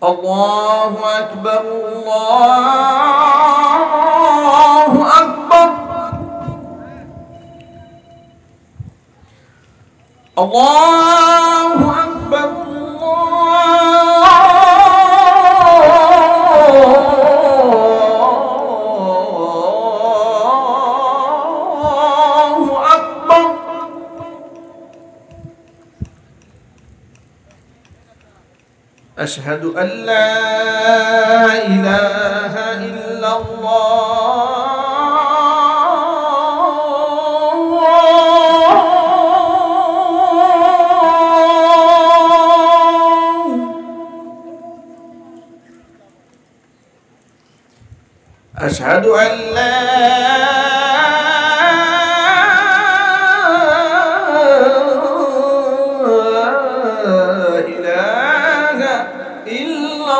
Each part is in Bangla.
আল্লাহু আকবার, আল্লাহু আকবার, আল্লাহু আকবার, আল্লাহু আকবার। আশহাদু আল্লা ইলাহা ইল্লাল্লাহ। أشهد أن لا إله إلا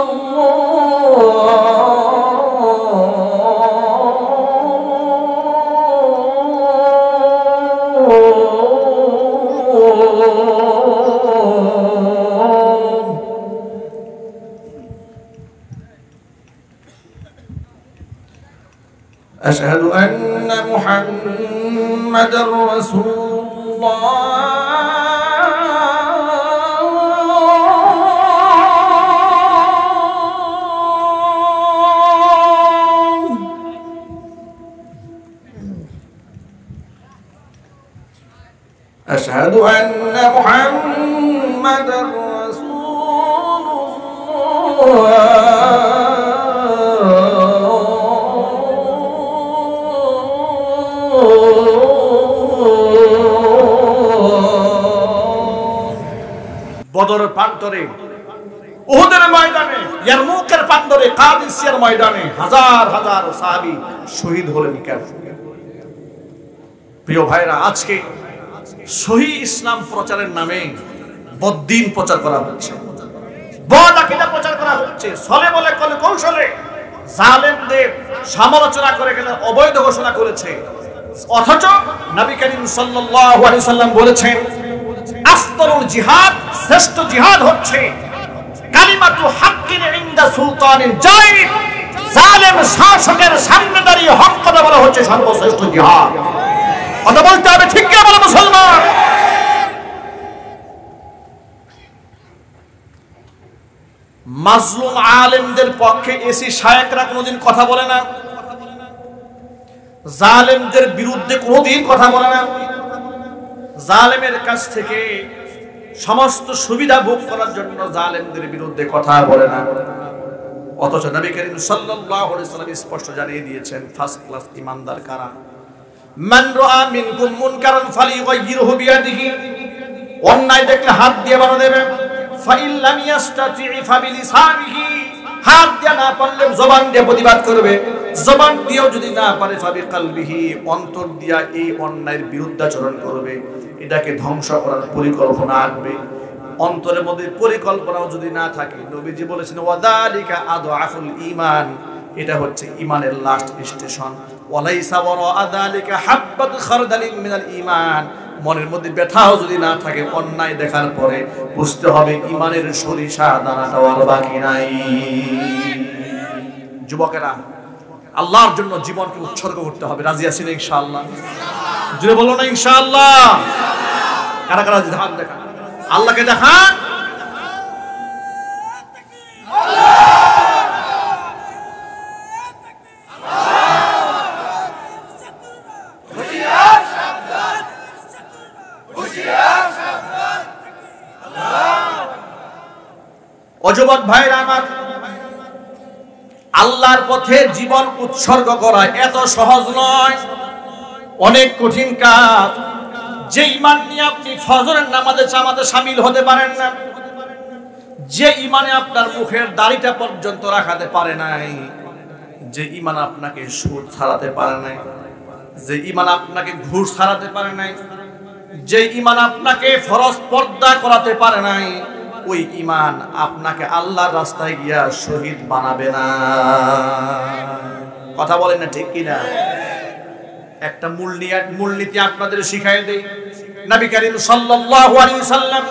أشهد أن محمدًا رسول الله. أشهد أن محمدًا رسول الله. বদরের প্রান্তরে, উহুদের ময়দানে, ইয়ারমুকের প্রান্তরে, কাদিসিয়ার ময়দানে হাজার হাজার সাহাবী শহীদ হলেন কেন? প্রিয় ভাইরা, আজকে সহি ইসলাম প্রচারের নামে বদ্দিন প্রচার করা হচ্ছে, বদ আকীদা প্রচার করা হচ্ছে, ছলে বলে কৌশলে জালেমদের সমালোচনা করে গেলে অবৈধ ঘোষণা করেছে। অথচ নবী করিম সাল্লাল্লাহু আলাইহি সাল্লাম বলেছেন, আফদলুল জিহাদ, শ্রেষ্ঠ জিহাদ হচ্ছে কালিমাতু হাক্কিন ইনদা সুলতানিল জাইর, জালেম শাসকের সামনে দাঁড়িয়ে হক কথা বলা হচ্ছে সর্বশ্রেষ্ঠ জিহাদ। কথা বলতে হবে, ঠিক কি বলে মুসলমান? মাজলুম আলেমদের পক্ষে এসি শায়েখরা কোনোদিন কথা বলে না, জালেমদের বিরুদ্ধে কোনোদিন কথা বলে না, জালেমের কাছ থেকে সমস্ত সুবিধা ভোগ করার জন্য জালেমদের বিরুদ্ধে কথা বলে না। অথচ নবী করিম সাল্লাল্লাহু আলাইহি ওয়াসাল্লাম স্পষ্ট জানিয়ে দিয়েছেন, ফার্স্ট ক্লাস ইমানদার কারা? মান রাআ মিনকুম মুনকারান ফালিয়ুগাইয়িরহু বিয়াদিহি, অন্যায় দেখলে হাত দিয়ে বাধা দেবে, ফাইল লাম ইয়াস্তাতি' ফাবিলিসানিহি, হাত দিয়ে না পারলে জবান দিয়ে প্রতিবাদ করবে, জবান দিয়েও যদি না পারে ফাবিকালবিহি, অন্তর দিয়া এই অন্যায়ের বিরুদ্ধাচরণ করবে। এটাকে ধ্বংস করার পরিকল্পনা আনবে। অন্তরের মধ্যে পরিকল্পনাও যদি না থাকে, নবীজি বলেছেন ওয়াদালিকা আদআফুল ঈমান, এটা হচ্ছে ঈমানের লাস্ট স্টেশন। ওয়ালাইসা ওয়ারা যালিকা হাব্বাত খারদালিন মিনাল ঈমান, মনের মধ্যে ব্যথাও যদি না থাকে, অন্যায় দেখার পরে বুঝতে হবে ঈমানের সরিষা দানাটাও আর বাকি নাই। যুবকেরা, আল্লাহর জন্য জীবনকে উৎসর্গ করতে হবে। রাজি আছেন ইনশাআল্লাহ? জোরে বলো না ইনশাআল্লাহ। কারা কারা হাত দেখান, আল্লাহকে দেখান। যুবক ভাইরা আমার, আল্লাহর পথে জীবন উৎসর্গ করা এত সহজ নয়, অনেক কঠিন কাজ। যে ঈমান নিয়ে আপনি ফজরের নামাজে জামাতে শামিল হতে পারেন না, যে ঈমানে আপনার মুখের দাড়িটা পর্যন্ত রাখাতে পারে নাই, যে ঈমান আপনাকে সুদ ছাড়াতে পারে নাই, যে ঈমান আপনাকে ঘুষ ছাড়াতে পারে নাই, যে ঈমান আপনাকে ফরজ পর্দা করাতে পারে নাই, ওই ঈমান আপনাকে আল্লাহর রাস্তায় গিয়া শহীদ বানাবে না। কথা বলেন না ঠিক কিনা? একটা মূলনীতি আপনাদের শিখাই দেই। নবী করিম সাল্লাল্লাহু আলাইহি সাল্লাম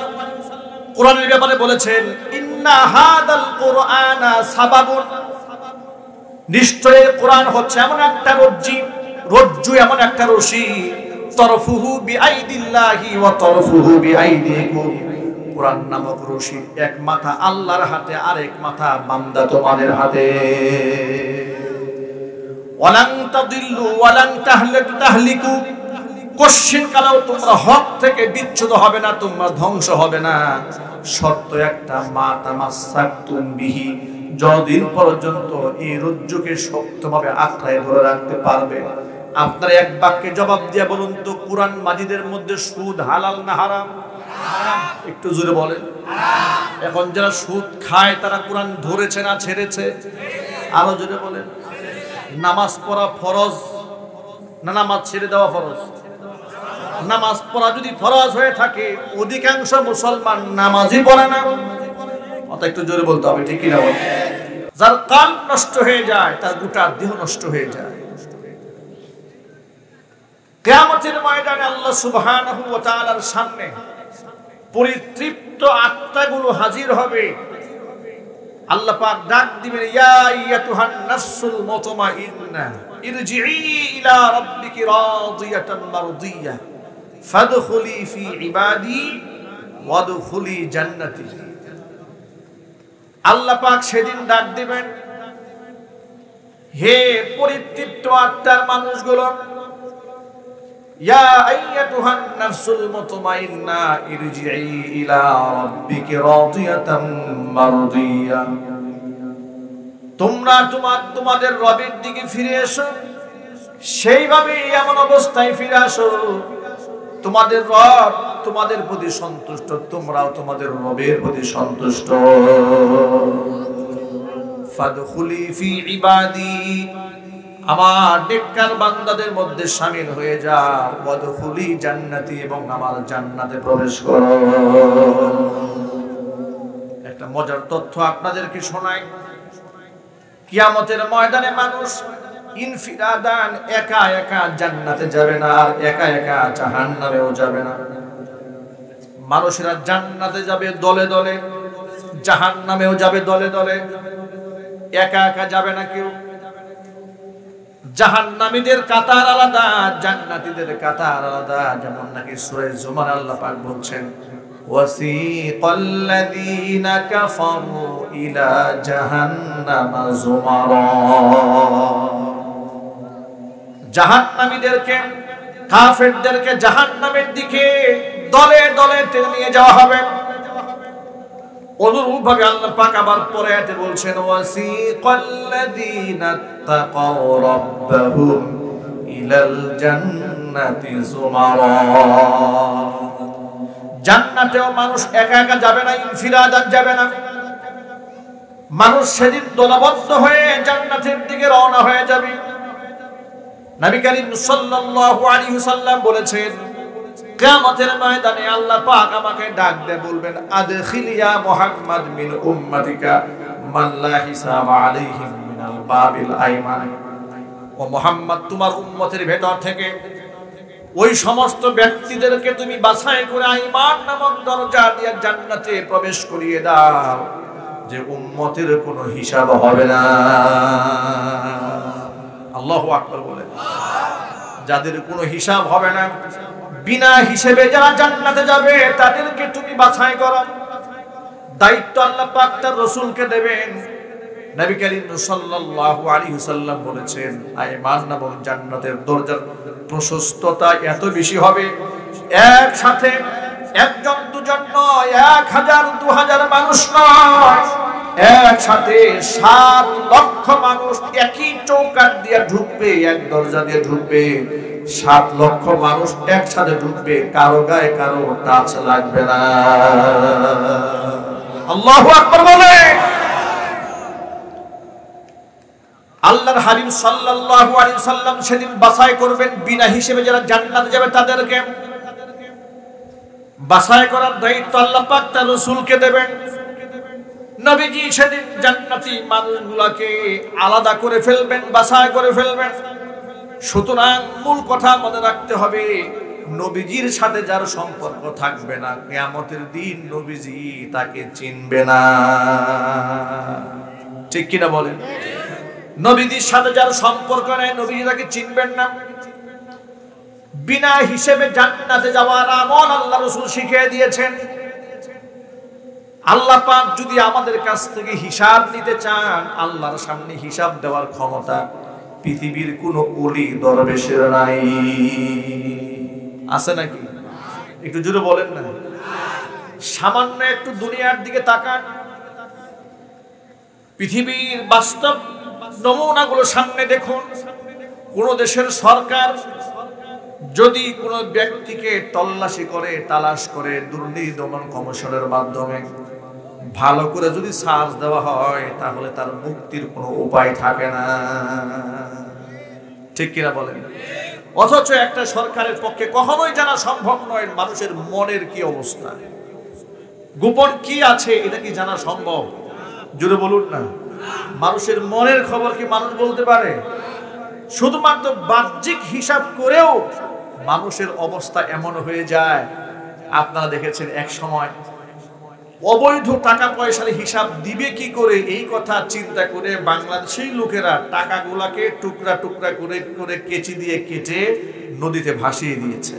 কোরআনের ব্যাপারে বলেছেন, ইন্না হাদাল কুরআনা সাবাবুন, নিশ্চয়ই কোরআন হচ্ছে এমন একটা রজ্জু এমন একটা রশি, তরফুহু বিআইদিল্লাহি ওয়া তরফুহু বিআইদিকুম, কোরআন নামক রশির এক মাথা আল্লাহর হাতে আর এক মাথা বান্দা তোমাদের হাতে। ওয়ালান তাদিল্লু ওয়ালান তাহলিকু, কশিন কালেও তোমরা হক থেকে বিচ্যুত হবে না, তোমরা ধ্বংস হবে না, শর্ত একটা, মা তামাসসাকতুম বিহি, যতদিন পর্যন্ত এই রজ্জুকে শক্তভাবে আঁকড়ায় ধরে রাখতে পারবে। আপনারা এক বাক্যে জবাব দিয়ে বলুন তো, কুরআন মাজিদের মধ্যে সুদ হালাল না হারাম? একটু জোরে বলেন। এখন যারা সুদ খায় তারা কোরআন ধরেছে না ছেড়েছে? আরো জোরে বলেন। নামাজ পড়া ফরজ না নামাজ ছেড়ে দেওয়া ফরজ? নামাজ পড়া যদি ফরজ হয়ে থাকে, অধিকাংশ মুসলমান নামাজই পড়ে না। কথা একটু জোরে বলতে হবে, ঠিক কিনা বলেন? যার কান নষ্ট হয়ে যায় তার গোটা দেহ নষ্ট হয়ে যায়। কিয়ামতের ময়দানে আল্লাহ সুবহানাহু ওয়া তাআলার সামনে পরিতৃপ্ত আত্মাগুলো হাজির হবে। আল্লাহ পাক ডাক দিবেন, ইয়া আইয়াতুহান নাফসুল মুতমাইন্নাহ ইরজিই ইলা রাব্বিকি রাদিয়াতান মারদিয়াহ ফাদখুলি ফি ইবাদি ওয়াদখুলি জান্নাতি। আল্লাহ পাক সেদিন ডাক দিবেন, হে পরিতৃপ্ত আত্মার মানুষগুলো, ইয়া আইয়াতুহান নাফসুল মুতমাইন্নাহ ইরজিই ইলা রাব্বিকি রাদিয়াতান মারদিয়াহ, তোমরা তোমাদের রবের দিকে ফিরে এসো, সেইভাবে এমন অবস্থায় ফিরে আসো তোমাদের রব তোমাদের প্রতি সন্তুষ্ট, তোমরাও তোমাদের রবের প্রতি সন্তুষ্ট। ফাদখুলি ফি ইবাদি, আমার নেককার বান্দাদের মধ্যে শামিল হয়ে যাও, ওয়াদখুলি জান্নাতি, এবং আমার জান্নাতে প্রবেশ করো। একটা মজার তথ্য আপনাদেরকে শোনাই। কিয়ামতের ময়দানে মানুষ ইনফিরাদান, একা একা জান্নাতে যাবে না, আর একা একা জাহান্নামেও যাবে না। মানুষেরা জান্নাতে যাবে দলে দলে, জাহান্নামেও যাবে দলে দলে, একা একা যাবে না কেউ। জাহান্নামীদের কাতার আলাদা, জান্নাতীদের কাতার আলাদা। যেমন নাকি সূরা জুমার আল্লাহ পাক বলছেন, ওয়াসিকাল্লাযীনা কাফারু ইলা জাহান্নামা যুমারা, জাহান্নামীদেরকে, কাফেরদেরকে জাহান্নামের দিকে দলে দলে টেনে নিয়ে যাওয়া হবে। অনুরূপভাবে আল্লাহ পাক আবার পরে আয়াতে বলছেন, ওয়াসিকাল্লাযীনা তাকাউ রাব্বাহুম ইলাল জান্নাতি যুমারা, জান্নাতেও মানুষ একা একা যাবে না, ইনফিরাদান যাবে না। মানুষ সেদিন দলবদ্ধ হয়ে জান্নাতের দিকে রওনা হয়ে যাবে। নবী করিম সাল্লাল্লাহু আলাইহি ওয়াসাল্লাম বলেছেন, কিয়ামতের ময়দানে আল্লাহ পাক আমাকে ডাক দিয়ে বলবেন, আদখিল ইয়া মুহাম্মদ মিন উম্মাতিকা মান লা হিসাবা আলাইহিম মিনাল বাবিল আইমান। ও মুহাম্মদ, তোমার উম্মতের ভেতর থেকে ওই সমস্ত ব্যক্তিদেরকে তুমি বাছাই করে ঈমান নামক দরজা দিয়ে জান্নাতে প্রবেশ করিয়ে দাও, যে উম্মতের কোনো হিসাব হবে না। আল্লাহু আকবার বলেন। যাদের কোনো হিসাব হবে না, বিনা হিসেবে যারা জান্নাতে যাবে তাদেরকে তুমি বাছাই করো। দায়িত্ব আল্লাহ পাক তার রাসূলকে দেবেন। নবী করিম সাল্লাল্লাহু আলাইহি ওয়াসাল্লাম বলেছেন, ঈমান নামক জান্নাতের দরজার প্রশস্ততা এত বেশি হবে, একসাথে একজন দুজন নয়, 1000 2000 মানুষ নয়, একসাথে 7 লক্ষ মানুষ একই চৌকাঠ দিয়ে ঢুকবে, এক দরজা দিয়ে ঢুকবে। 7 লক্ষ মানুষ একসাথে ঢুকবে, কারো গায়ে কারো টাচ লাগবে না। আল্লাহু আকবার বলে। আল্লাহর হাবিব সাল্লাল্লাহু আলাইহি ওয়াসাল্লাম সেদিন বাছাই করবেন বিনা হিসেবে যারা জান্নাতে যাবে তাদেরকে। বাছাই করার দায়িত্ব আল্লাহ পাক তার রাসূলকে দেবেন। নবীজি সেদিন জান্নাতি মানুষগুলোকে আলাদা করে ফেলবেন, বাছাই করে ফেলবেন। সুতরাং মূল কথা মনে রাখতে হবে, নবীজির সাথে যার সম্পর্ক থাকবে না, কিয়ামতের দিন নবীজি তাকে চিনবে না। ঠিক কিনা বলেন? নবীজির সাথে যার সম্পর্ক নাই, নবীজি তাকে চিনবেন না। বিনা হিসেবে জান্নাতে যাওয়ার আমল আল্লাহ রাসূল শিখিয়ে দিয়েছেন। আল্লাহ পাক যদি আমাদের কাছ থেকে হিসাব নিতে চান, আল্লাহর সামনে হিসাব দেওয়ার ক্ষমতা পৃথিবীর কোন ওলি দরবেশের নাই। আছে নাকি? একটু জোরে বলেন না। সামান্য একটু দুনিয়ার দিকে তাকান, পৃথিবীর বাস্তব নমুনাগুলো সামনে দেখুন। কোন দেশের সরকার যদি কোনো ব্যক্তিকে তল্লাশি করে, তালাশ করে, দুর্নীতি দমন কমিশনের মাধ্যমে ভালো করে যদি সার্চ দেওয়া হয়, তাহলে তার মুক্তির কোনো উপায় থাকে না। ঠিক কিনা বলেন? অথচ একটা সরকারের পক্ষে কখনোই জানা সম্ভব নয় মানুষের মনের কি অবস্থা, গোপন কি আছে, এটা কি জানা সম্ভব? জোরে বলুন না। মানুষের মনের খবর কি মানুষ বলতে পারে? শুধুমাত্র বাহ্যিক হিসাব করেও মানুষের অবস্থা এমন হয়ে যায়। আপনারা দেখেছেন এক সময় অবৈধ টাকা পয়সার হিসাব দিবে কি করে, এই কথা চিন্তা করে বাংলাদেশি লোকেরা টাকাগুলাকে টুকরা টুকরা করে করে কেচি দিয়ে কেটে নদীতে ভাসিয়ে দিয়েছে।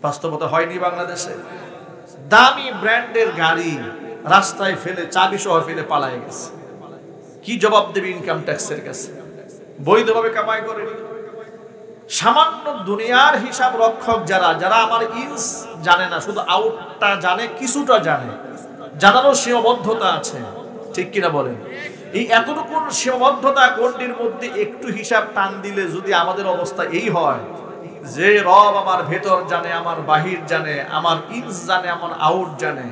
বাস্তবতা হয়নি বাংলাদেশে? দামি ব্র্যান্ডের গাড়ি রাস্তায় ফেলে, চাবি সহ ফেলে পালায় গেছে। কি জবাব দেবে ইনকাম ট্যাক্সের কাছে? বৈধভাবে কামাই করে। সামান্য দুনিয়ার হিসাব রক্ষক যারা যারা আমার ইনস জানে না, শুধু আউটটা জানে, কিছুটা জানে, জানারও সীমাবদ্ধতা আছে। ঠিক কিনা বলেন? এই এতটুকু সীমাবদ্ধতা গণ্ডির মধ্যে একটু হিসাব টান দিলে যদি আমাদের অবস্থা এই হয় যে রব আমার ভেতর জানে, আমার বাহির জানে, আমার ইনস জানে, আমার আউট জানে,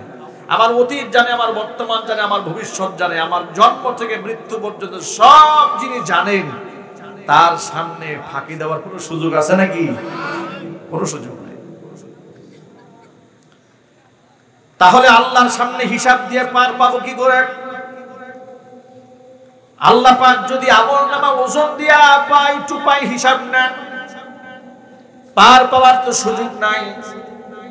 আমার অতীত জানে, আমার বর্তমান জানে, আমার ভবিষ্যৎ জানে, আমার জন্ম থেকে মৃত্যু পর্যন্ত সব যিনি জানেন, তার সামনে ফাঁকি দেওয়ার কোনো সুযোগ আছে নাকি? কোনো সুযোগ নেই। তাহলে আল্লাহর সামনে হিসাব দিয়ে পার পাবো কি করে? আল্লাহ পাক যদি আমলনামা ওজন দিয়া পাই টু পাই হিসাব নেন, পার পাওয়ার তো সুযোগ নাই।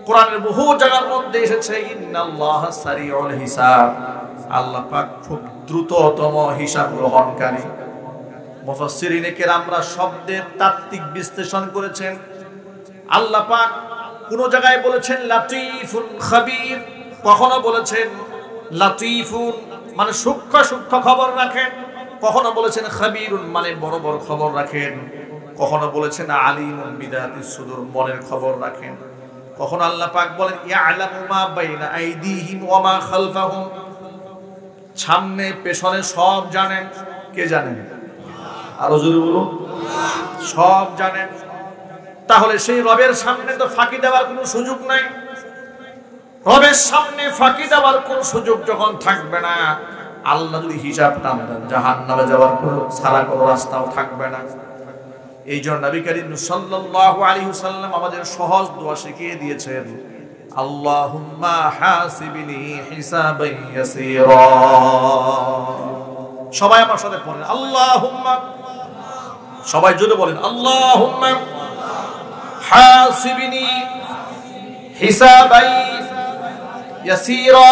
কোরআনের বহু জায়গার মধ্যে এসেছে ইন্নাল্লাহা সারিউল হিসাব, আল্লাহ পাক খুব দ্রুততম হিসাব গ্রহণকারী। মুফাসসিরিনে কেরামরা শব্দের তাত্ত্বিক বিশ্লেষণ করেছেন। আল্লাহ পাক কোন জায়গায় বলেছেন লাতীফুন খাবীর, কখনো বলেছেন লাতীফুন মানে সূক্ষ্ম সূক্ষ্ম খবর রাখেন, কখনো বলেছেন খাবীরুন মানে বড় বড় খবর রাখেন, কখনো বলেছেন আলিমুন বিদাতিস সুদূর মনের খবর রাখেন। কখনো আল্লাহ পাক বলেন ইয়ালামু মা বাইনা আইদিহিম ওয়া মা খালফাহুম, সামনে পেছনে সব জানেন। কে জানেন? আরো জোরে বলুন। সব জানেন। তাহলে সেই রবের সামনে তো ফাঁকি দেওয়ার কোনো সুযোগ নাই। রবের সামনে ফাঁকি দেওয়ার কোনো সুযোগ যখন থাকবে না, আল্লাহ যদি হিসাব টান দেন, জাহান্নামে যাওয়ার কোনো ছাড়া কোনো রাস্তাও থাকবে না। এই জন্য নবী করিম সাল্লাল্লাহু আলাইহি ওয়াসাল্লাম আমাদের সহজ দোয়া শিখিয়ে দিয়েছেন, আল্লাহুম্মা হাসিবনি হিসাবান ইয়াসীরা। সবাই আমার সাথে পড়েন আল্লাহুম্মা, সবাই জোরে বলেন আল্লাহুম্মা হাসিবনি হিসাবান ইয়াসীরা।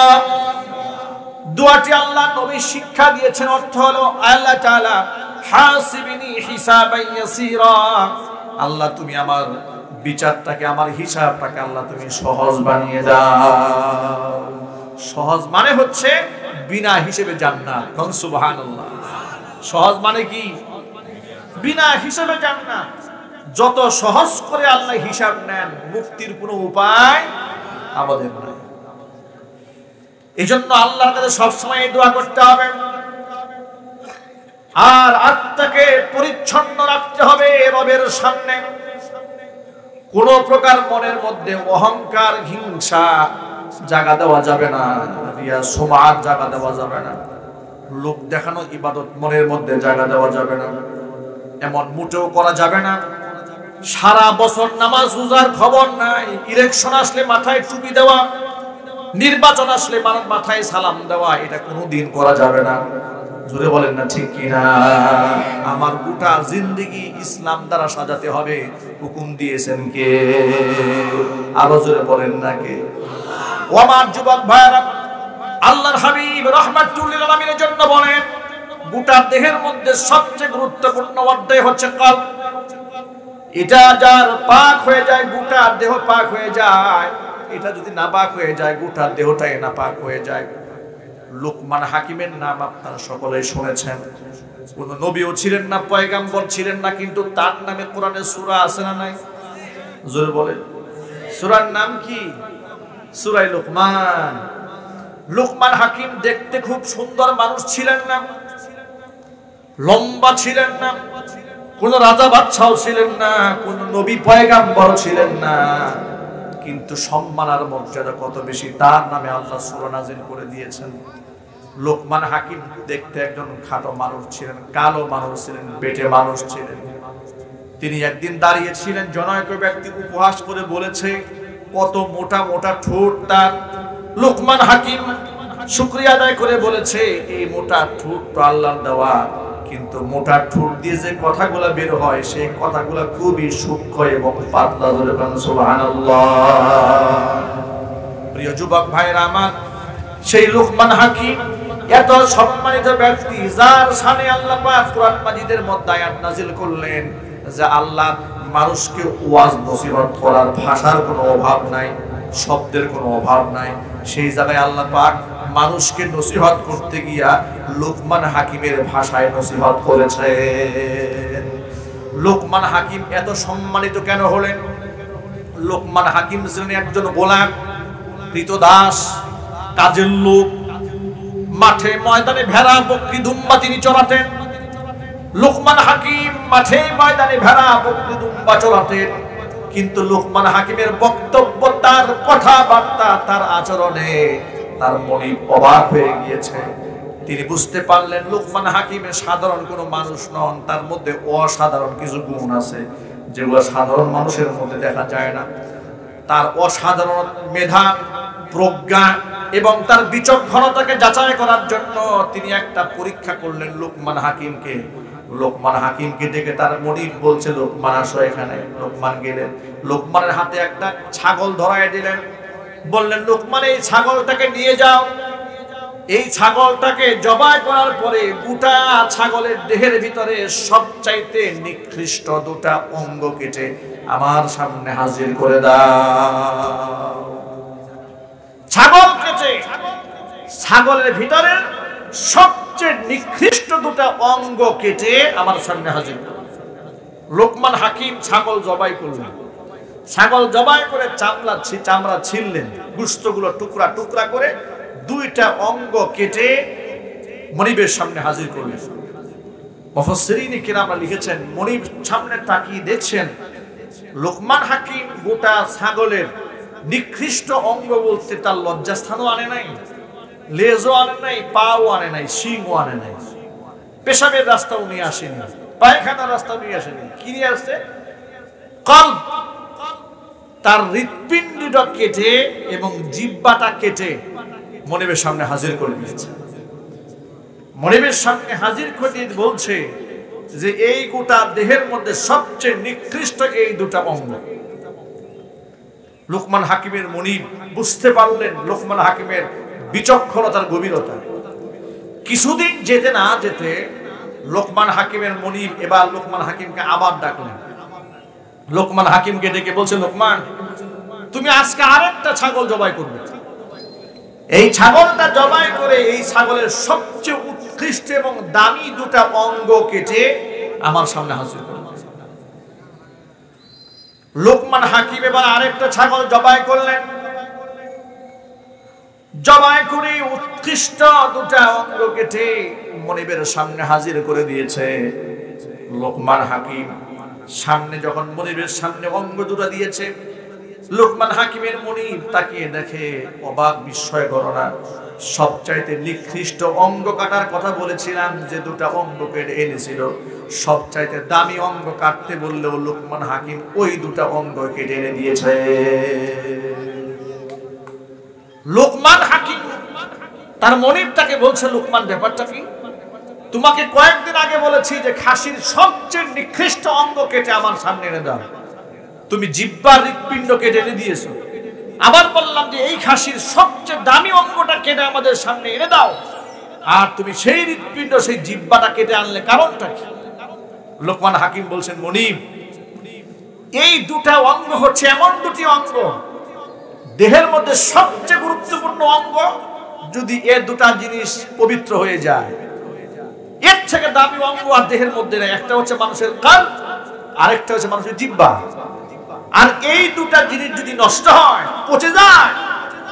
দোয়াটি আল্লাহ নবী শিক্ষা দিয়েছেন, অর্থ হলো আল্লাহ তাআলা হাসিবনি হিসাবান ইয়াসীরা, আল্লাহ তুমি আমার বিচারটাকে, আমার হিসাবটাকে আল্লাহ তুমি সহজ বানিয়ে দাও। সহজ মানে হচ্ছে বিনা হিসেবে জান্নাত। কোন সুবহানাল্লাহ। সহজ মানে কি? বিনা হিসেবে জান্নাত। যত সহজ করে আল্লাহ হিসাব নেন, মুক্তির কোনো উপায় আমাদের নাই। এজন্য আল্লাহর কাছে সবসময় এই দোয়া করতে হবে, আর আত্মাকে পরিচ্ছন্ন রাখতে হবে রবের সামনে। কোন প্রকার মনের মধ্যে অহংকার, হিংসা জায়গা দেওয়া যাবে না, রিয়া সুমাত জায়গা দেওয়া যাবে না, লোক দেখানো ইবাদত মনের মধ্যে জায়গা দেওয়া যাবে না, এমন মোটেও করা যাবে না। সারা বছর নামাজ রোজার খবর নাই, ইলেকশন আসলে মাথায় টুপি দেওয়া, নির্বাচন আসলে মাথায় সালাম দেওয়া, এটা কোনোদিন করা যাবে না। জোরে বলেন না ঠিক কিনা? আমার গোটা জিন্দেগি ইসলাম দ্বারা সাজাতে হবে, হুকুম দিয়েছেন কে? আরো জোরে বলেন না কে? ও আমার যুবক ভাইরা, আল্লাহর হাবিব রাহমাতুল লিল আলামিনের জন্য বলেন, গোটা দেহের মধ্যে সবচেয়ে গুরুত্বপূর্ণ অধ্যায় হচ্ছে কলব। এটা যার পাক হয়ে যায়, গোটা দেহ পাক হয়ে যায়। এটা যদি না পাক হয়ে যায়, গোটা দেহটাই না পাক হয়ে যায়। লুকমান হাকিমের নাম আপনারা সকলেই শুনেছেন। কোন নবীও ছিলেন না, পয়গাম্বর ছিলেন না, কিন্তু তার নামে কোরআনে সূরা আছে না নাই? জোরে বলেন। সূরার নাম কি? সূরা লুকমান। লুকমান হাকিম দেখতে খুব সুন্দর মানুষ ছিলেন না, লম্বা ছিলেন না, কোন রাজা বাদশাও ছিলেন না, কোন নবী পয়গাম্বর ছিলেন না, কিন্তু সম্মান আর মর্যাদা কত বেশি, তার নামে আল্লাহ সূরা নাযিল করে দিয়েছেন। লোকমান হাকিম দেখতে একজন খাটো মানুষ ছিলেন, কালো মানুষ ছিলেন, বেটে মানুষ ছিলেন। তিনি একদিন দাঁড়িয়েছিলেন, জনৈক ব্যক্তি উপহাস করে বলেছে, কত মোটা মোটা ঠোঁট তার। লোকমান হাকিম শুকরিয়া আদায় করে বলেছে, এই মোটা ঠোঁট তো আল্লাহর দেওয়া, কিন্তু মোটা ঠোঁট দিয়ে যে কথাগুলো বের হয়, সেই কথাগুলো খুবই সূক্ষ্ম এবং পাতলা। সুবহানাল্লাহ। প্রিয় যুবক ভাইরা আমার, সেই লোকমান হাকিম এত সম্মানিত ব্যক্তি, যার শানে আল্লাহ পাক কোরআন মাজিদের মধ্যে আয়াত নাযিল করলেন যে আল্লাহ মানুষকে ওয়াজ নসিহত করার ভাষার কোনো অভাব নাই, শব্দের কোনো অভাব নাই। সেই জায়গায় আল্লাহ পাক মানুষকে নসিহত করতে গিয়া লোকমান হাকিমের ভাষায় নসিহত করেছেন। লোকমান হাকিম এত সম্মানিত কেন হলেন? লোকমান হাকিম ছিলেন একজন গোলাম, কৃতদাস, কাজের লোক। মাঠে ময়দানে ভেড়া বকরি দুম্বা তিনি চড়াতেন। লোকমান হাকিম মাঠে ময়দানে ভেড়া বকরি দুম্বা চড়াতেন, কিন্তু লোকমান হাকিমের বক্তব্য, তার কথাবার্তা, তার আচরণে তার মনে অবাক হয়ে গিয়েছে। তিনি বুঝতে পারলেন লোকমান হাকিমের সাধারণ কোনো মানুষ নন, তার মধ্যে অসাধারণ কিছু গুণ আছে যেগুলো সাধারণ মানুষের মধ্যে দেখা যায় না। তার অসাধারণ মেধা, প্রজ্ঞা এবং তার বিচক্ষণতাকে যাচাই করার জন্য তিনি একটা পরীক্ষা করলেন লোকমান হাকিমকে। লোকমান হাকিমকে ডেকে তার মনিব বলছে, লোকমান আসো এখানে। লোকমান গেলেন, লোকমানের হাতে একটা ছাগল ধরায় দিলেন, বললেন, লোকমান এই ছাগলটাকে নিয়ে যাও। এই ছাগলটাকে জবাই করার পরে গোটা ছাগলের দেহের ভিতরে সবচাইতে নিকৃষ্ট দুটা অঙ্গ কেটে আমার সামনে হাজির করে দাও। ছাগল কেটে ছাগলের ভিতরে সবচেয়ে নিকৃষ্ট দুটা অঙ্গ কেটে আমার সামনে হাজির করো। লোকমান হাকিম ছাগল জবাই করলেন। ছাগল জবাই করে চামড়া ছিললেন, গোশতগুলো টুকরা টুকরা করে দুইটা অঙ্গ কেটে মনিবের সামনে হাজির করলেন। মুফাসসিরিনে কিরামরা লিখেছেন, মনিব সামনে তাকিয়ে দেখছেন লোকমান হাকিম গোটা ছাগলের নিকৃষ্ট অঙ্গ বলতে তার লজ্জাস্থানও আনে নাই, লেজও আনে নাই, পাও আনে নাই, শিংও আনে নাই, পেশাবের রাস্তাও নিয়ে আসেনি, পায়খানার রাস্তাও নিয়ে আসেনি। কি নিয়ে আসছে? কলব। তার হৃৎপিণ্ডটা কেটে এবং জিহ্বাটা কেটে মনিবের সামনে হাজির করে দিয়েছে। মনিবের সামনে হাজির করে বলছে যে এই গোটা দেহের মধ্যে সবচেয়ে নিকৃষ্ট এই দুটা অঙ্গ। লোকমান হাকিমের মনিব বুঝতে পারলেন লোকমান হাকিমের বিচক্ষণতার গভীরতা। কিছুদিন যেতে না যেতে লোকমান হাকিমের মনিব এবার লোকমান হাকিমকে আবার ডাকলেন। লোকমান হাকিমকে ডেকে বলছে, লোকমান, তুমি আজকে আরেকটা ছাগল জবাই করবে। এই ছাগলটা জবাই করে এই ছাগলের সবচেয়ে উৎকৃষ্ট এবং দামি দুটা অঙ্গ কেটে আমার সামনে হাজির করবে। লোকমান হাকিম এবার আরেকটা ছাগল জবাই করলেন। জবাই করে উৎকৃষ্ট দুটা অঙ্গ কেটে মনিবের সামনে হাজির করে দিয়েছে। লোকমান হাকিম সামনে যখন মনিবের সামনে অঙ্গ দুটা দিয়েছে, লোকমান হাকিমের মনিব তাকিয়ে দেখে অবাক বিস্ময় ঘটনা। সবচাইতে নিকৃষ্ট অঙ্গ কাটার কথা বলেছিলাম, যে দুটা অঙ্গ কেটে এনেছিল, সবচাইতে দামি অঙ্গ কাটতে বললেও লোকমান হাকিম ওই দুটা অঙ্গ কেটে এনে দিয়েছে। লোকমান হাকিম তার মনিব তাকে বলছে, লোকমান ব্যাপারটা কি? তোমাকে কয়েকদিন আগে বলেছি যে খাসির সবচেয়ে নিকৃষ্ট অঙ্গ কেটে আমার সামনে এনে দাও, তুমি জিহ্বার হৃৎপিণ্ড কেটে এনে দিয়েছো। আবার বললাম যে এই খাসির সবচেয়ে দামি অঙ্গটা কেটে আমাদের সামনে এনে দাও, আর তুমি সেই হৃৎপিণ্ড সেই জিহ্বাটা কেটে আনলে, কারণটা কি? লোকমান হাকিম বলছেন, মনিব, এই দুটা অঙ্গ হচ্ছে এমন দুটি অঙ্গ, দেহের মধ্যে সবচেয়ে গুরুত্বপূর্ণ অঙ্গ। যদি এ দুটা জিনিস পবিত্র হয়ে যায়, এর থেকে দামি অঙ্গ আর দেহের মধ্যে নেই। একটা হচ্ছে মানুষের কান, আরেকটা হচ্ছে মানুষের জিহ্বা। আর এই দুটা জিনিস যদি নষ্ট হয়, পচে যায়,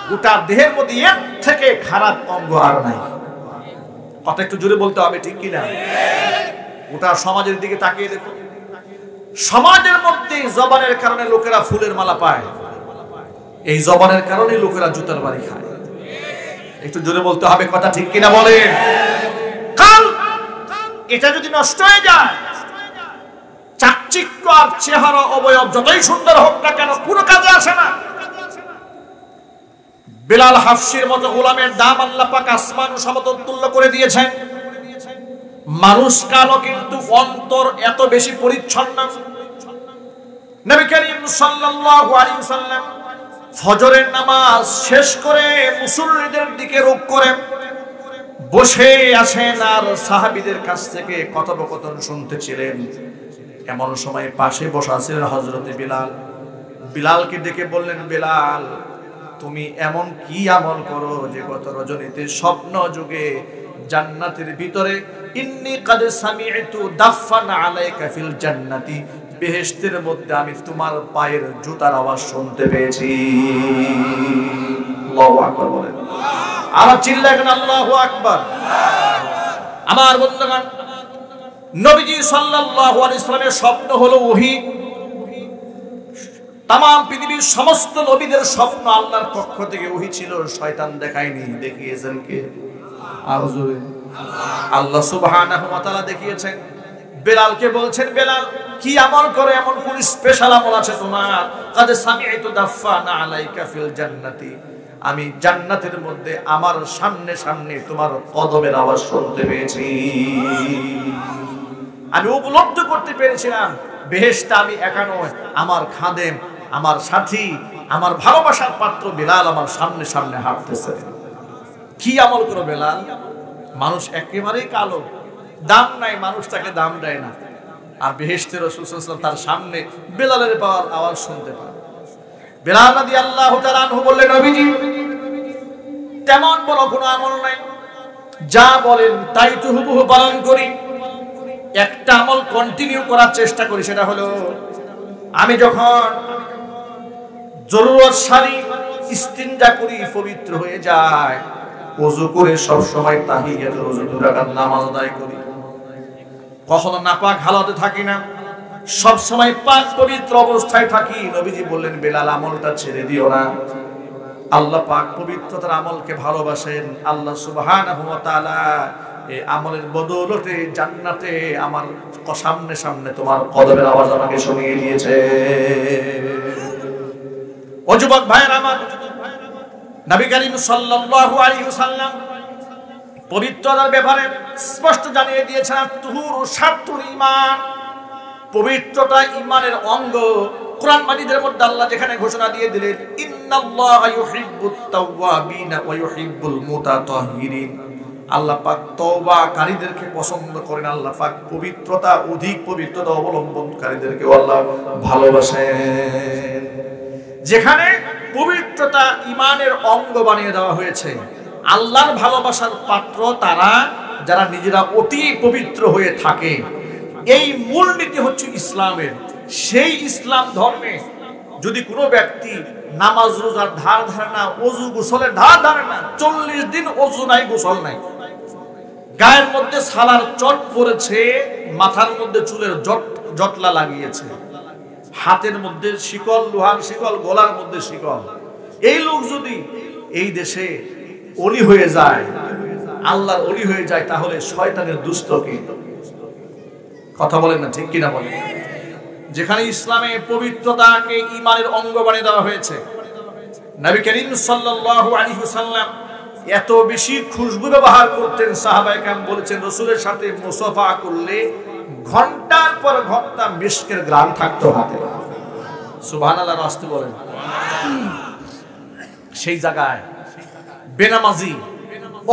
গোটা দেহের মধ্যে এর থেকে খারাপ অঙ্গ আর নাই। কথা একটু জোরে বলতে হবে, ঠিক কিনা? গোটা সমাজের দিকে তাকিয়ে দেখো, সমাজের মধ্যে জবানের কারণে লোকেরা ফুলের মালা পায়, এই জবানের কারণে লোকেরা জুতার বাড়ি খায়। একটু জোরে বলতে হবে, কথা ঠিক কিনা বলেন? কাল এটা যদি নষ্ট হয়ে যায়, চাকচিক্য আর চেহারা অবয়ব যতই সুন্দর হোক না কেন, কোনো কাজে আসে না। বেলাল হাফসির মতো গোলামের দাম আল্লাহ পাক আসমান ও সমতল তুল্য করে দিয়েছেন। মানুষ কালো কিন্তু অন্তর এত বেশি পরিচ্ছন্ন। নবী করিম সাল্লাল্লাহু আলাইহি ওয়াসাল্লাম ফজরের নামাজ শেষ করে মুসল্লিদের দিকে রুখ করে বসে আছেন আর সাহাবীদের কাছ থেকে কথোপকথন শুনতেছিলেন। এমন সময় পাশে বসা ছিলেন হযরত বিলাল। বিলালকে ডেকে বললেন, বিলাল, তুমি এমন কি আমল করো যে গত রজনীতে স্বপ্ন যুগে জান্নাতের ভিতরে ইন্নী কাদ সামি'তু দাফান আলাইকা ফিল জান্নাতি, বেহেশতের মধ্যে আমি তোমার পায়ের জুতার আওয়াজ শুনতে পেয়েছি। আল্লাহু আকবার বলেন। আর চিল্লাবেন আল্লাহু আকবার। আমার বন্ধুগণ, নবীজি সাল্লাল্লাহু আলাইহি ওয়াসাল্লামের স্বপ্ন হলো ওহী। তাম পৃথিবীর সমস্ত নবীদের স্বপ্ন আল্লাহর পক্ষ থেকে ওহী ছিল, শয়তান দেখায়নি। দেখিয়েছেন কে? আল্লাহ সুবহানাহু ওয়া তাআলা দেখিয়েছেন। বেলালকে বলছেন, বেলাল, কি আমল করে, এমন কোন স্পেশাল আমল আছে তোমার? কাদ সামি'তু দাফানা আলাইকা ফিল জান্নাতি, আমি জান্নাতের মধ্যে আমার সামনে সামনে তোমার কদমের আওয়াজ শুনতে পেয়েছি। আমি উপলব্ধি করতে পেরেছিলাম বেহেশতে আমি একা নয়, আমার খাদেম, আমার সাথী, আমার ভালোবাসার পাত্র বেলাল আমার সামনে সামনে হাঁটতেছে। কি আমল করো বেলাল? মানুষ একেবারেই কালো, দাম নাই, মানুষ তাকে দাম দেয় না। আর বেহেশতে রাসূল সাল্লাল্লাহু আলাইহি ওয়াসাল্লাম তার সামনে বেলালের পাওয়ার আওয়াজ শুনতে পায়। বেলাল রাদিয়াল্লাহু তাআলা আনহু বললেন, নবীজি, তেমন বড় কোনো আমল নাই, যা বলেন তাই তো হুবহু পালন করি। একটা আমল কন্টিনিউ করার চেষ্টা করি, সেটা হলো আমি যখন জরুরত সারি ইস্তিনজা করি, পবিত্র হয়ে যায়, ওযু করে সব সময় তাহিয়াতুল ওযু 2 রাকাত নামাজ আদায় করি। কখনো নাপাক হালাতে থাকি না, সব সময় পাক পবিত্র অবস্থায় থাকি। নবীজি বললেন, বেলাল, আমলটা ছেড়ে দিও না। আল্লাহ পাক পবিত্রতার আমলকে ভালোবাসেন। আল্লাহ সুবহানাহু ওয়া তাআলা এই আমলের বদৌলতে জান্নাতে আমার সামনে সামনে তোমার কদমের আওয়াজ আমাকে শুনিয়ে দিয়েছে। ও যুবক ভাইরা আমার, নবী করিম সাল্লাল্লাহু আলাইহি ওয়াসাল্লাম পবিত্রতার ব্যাপারে স্পষ্ট জানিয়ে দিয়েছেন, তুহুরু শাত্রুল ঈমান, পবিত্রতা ঈমানের অঙ্গ। কোরআন মাজিদের মধ্যে আল্লাহ যেখানে ঘোষণা দিয়ে দিলেন, ইন্নাল্লাহা ইউহিব্বুত তাওয়াবিনা ওয়া ইউহিব্বুল মুতাতাহহিরিন, আল্লাহ পাক তওবাকারীদেরকে পছন্দ করেন। আল্লাহ পাক পবিত্রতা, অধিক পবিত্রতা অবলম্বনকারীদেরকে আল্লাহ ভালোবাসেন। যেখানে পবিত্রতা ঈমানের অঙ্গ বানিয়ে দেওয়া হয়েছে, আল্লাহর ভালোবাসার পাত্র তারা যারা নিজেরা অতি পবিত্র হয়ে থাকে। এই মূলনীতি হচ্ছে ইসলামের। সেই ইসলাম ধর্মে যদি কোনো ব্যক্তি নামাজ রোজার ধার ধারে না, ওযু গোসলের ধার ধারে না, 40 দিন ওযু নাই, গোসল নাই, গায়ের মধ্যে সালার চট পড়েছে, মাথার মধ্যে চুলের জটলা লাগিয়েছে, হাতের মধ্যে শিকল, লোহার শিকল, গলার মধ্যে শিকল, এই লোক যদি এই দেশে ওলি হয়ে যায়, আল্লাহর ওলি হয়ে যায়, তাহলে শয়তানের দুষ্ট কি? কথা বলেন না, ঠিক কিনা বলেন? যেখানে ইসলামে পবিত্রতাকে ঈমানের অঙ্গ বানিয়ে দেওয়া হয়েছে, নবী করিম সাল্লাল্লাহু আলাইহি ওয়াসাল্লাম এত বেশি খুশবু ব্যবহার করতেন, সাহাবায়ে কেরাম বলেছেন রাসূলের সাথে মুসাফা করলে ঘন্টার পর ঘন্টা মিশকের গ্রাম থাকতো হাতে। সুবহানাল্লাহ, রাস্তে বলেন। সেই জায়গায় বেনামাজি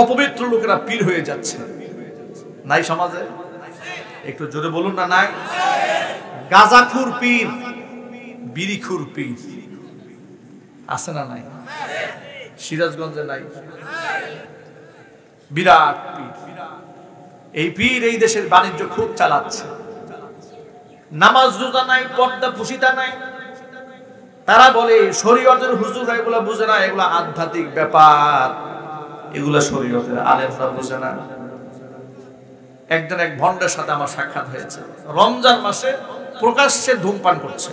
অপবিত্র লোকেরা পীর হয়ে যাচ্ছে, নাই সমাজে? একটু জোরে বলুন না, নাই? গাঁজাখুর পীর, বিড়িখুর পীর আছে না নাই? সিরাজগঞ্জে নাই? বিরাট পীর। এই পীর এই দেশের বাণিজ্য খুব চালাচ্ছে। নামাজ রোজা নাই, পর্দা পুশিতা নাই। তারা বলে শরীয়তের হুজুররা এগুলা বুঝে না, এগুলা আধ্যাত্মিক ব্যাপার, এগুলা শরীয়তের আলেমরা বুঝে না। একদিন এক ভন্ডের সাথে আমার সাক্ষাৎ হয়েছে। রমজান মাসে প্রকাশ্যে ধূমপান করছে,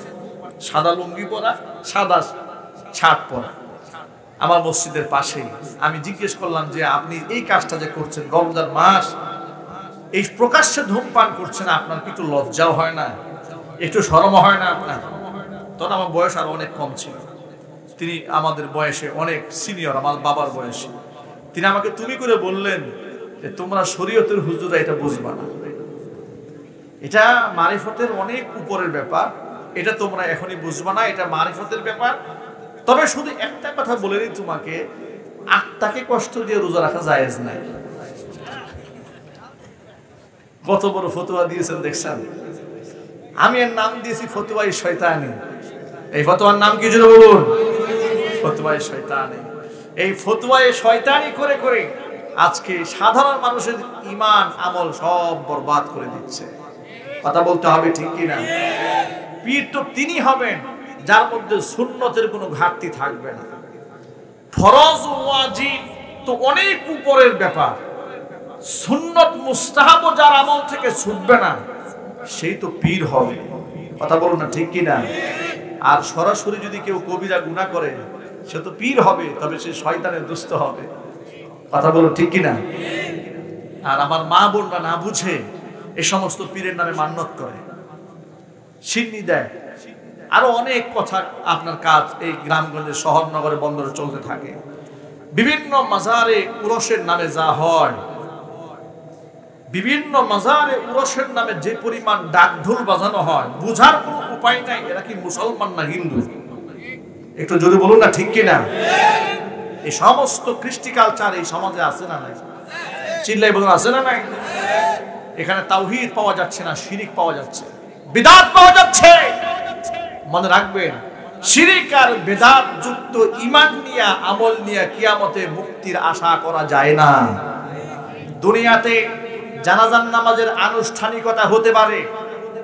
সাদা লুঙ্গি পরা, সাদা শার্ট পরা, আমার মসজিদের পাশেই। আমি জিজ্ঞেস করলাম যে আপনি এই কাজটা যে করছেন, রমজান মাস, এই প্রকাশ্যে ধূমপান করছেন, আপনার কি একটু লজ্জাও হয় না, একটু শরম হয় না আপনার? তখন আমার বয়স আরো অনেক কম ছিল, তিনি আমাদের বয়সে অনেক সিনিয়র, আমার বাবার বয়সে। তিনি আমাকে তুমি করে বললেন যে তোমরা শরীয়তের হুজুরা এটা বুঝবা না, এটা মারিফতের অনেক উপরের ব্যাপার, এটা তোমরা এখনই বুঝবা না, এটা মারিফতের ব্যাপার। তবে শুধু একটা কথা বলে দিই তোমাকে, আত্মাকে কষ্ট দিয়ে রোজা রাখা জায়েজ নাই। কত বড় ফতোয়া দিয়েছেন দেখছেন? আমি এর নাম দিয়েছি ফতোয়ায়ে শয়তানি। এই ফতোয়ার নাম কি জোরে বলুন? ফতোয়ায়ে শয়তানি। এই ফতোয়ায়ে শয়তানি করে করে আজকে সাধারণ মানুষের ঈমান আমল সব বরবাদ করে দিচ্ছে। কথা বলতে হবে, ঠিক কি না? পীর তো তিনি হবেন যার মধ্যে সুন্নতের কোনো ঘাটতি থাকবে না। ফরজ ওয়াজিব তো অনেক উপরের ব্যাপার, সুন্নত মুস্তাহাব যার আমল থেকে ছুটবে না সেই তো পীর হবে। কথা বলুন না, ঠিক কি না? আর সরাসরি যদি কেউ কবিরা গুনাহ করে সে তো পীর হবে, তবে সে শয়তানের দুষ্ট হবে। কথা বলুন, ঠিক কি না? আর আমার মা বোনরা না বুঝে এই সমস্ত পীরের নামে মান্যত করে, সিন্নি দেয়, আরো অনেক কথা আপনার কাজ এই গ্রামগঞ্জে শহর নগরে বন্দরে চলতে থাকে। বিভিন্ন মাজারে উরসের নামে যা হয়, বিভিন্ন মাজারে উরসের নামে যে পরিমাণ ডাকঢোল বাজানো হয়, বুঝার কোনো উপায় নাই এরা কি মুসলমান না হিন্দু। একটু যদি বলুন না, ঠিক কিনা? এই সমস্ত কৃষ্টি কালচার এই সমাজে আছে না নাই? চিল্লাই বলুন, আছে না নাই? এখানে তাওহীদ পাওয়া যাচ্ছে না, শিরিক পাওয়া যাচ্ছে, বিদআত পাওয়া যাচ্ছে। মনে রাখবেন, শিরিক আর বিদআত যুক্ত ঈমান নিয়ে আমল নিয়ে কিয়ামতে মুক্তির আশা করা যায় না। দুনিয়াতে জানাজার নামাজের আনুষ্ঠানিকতা হতে পারে,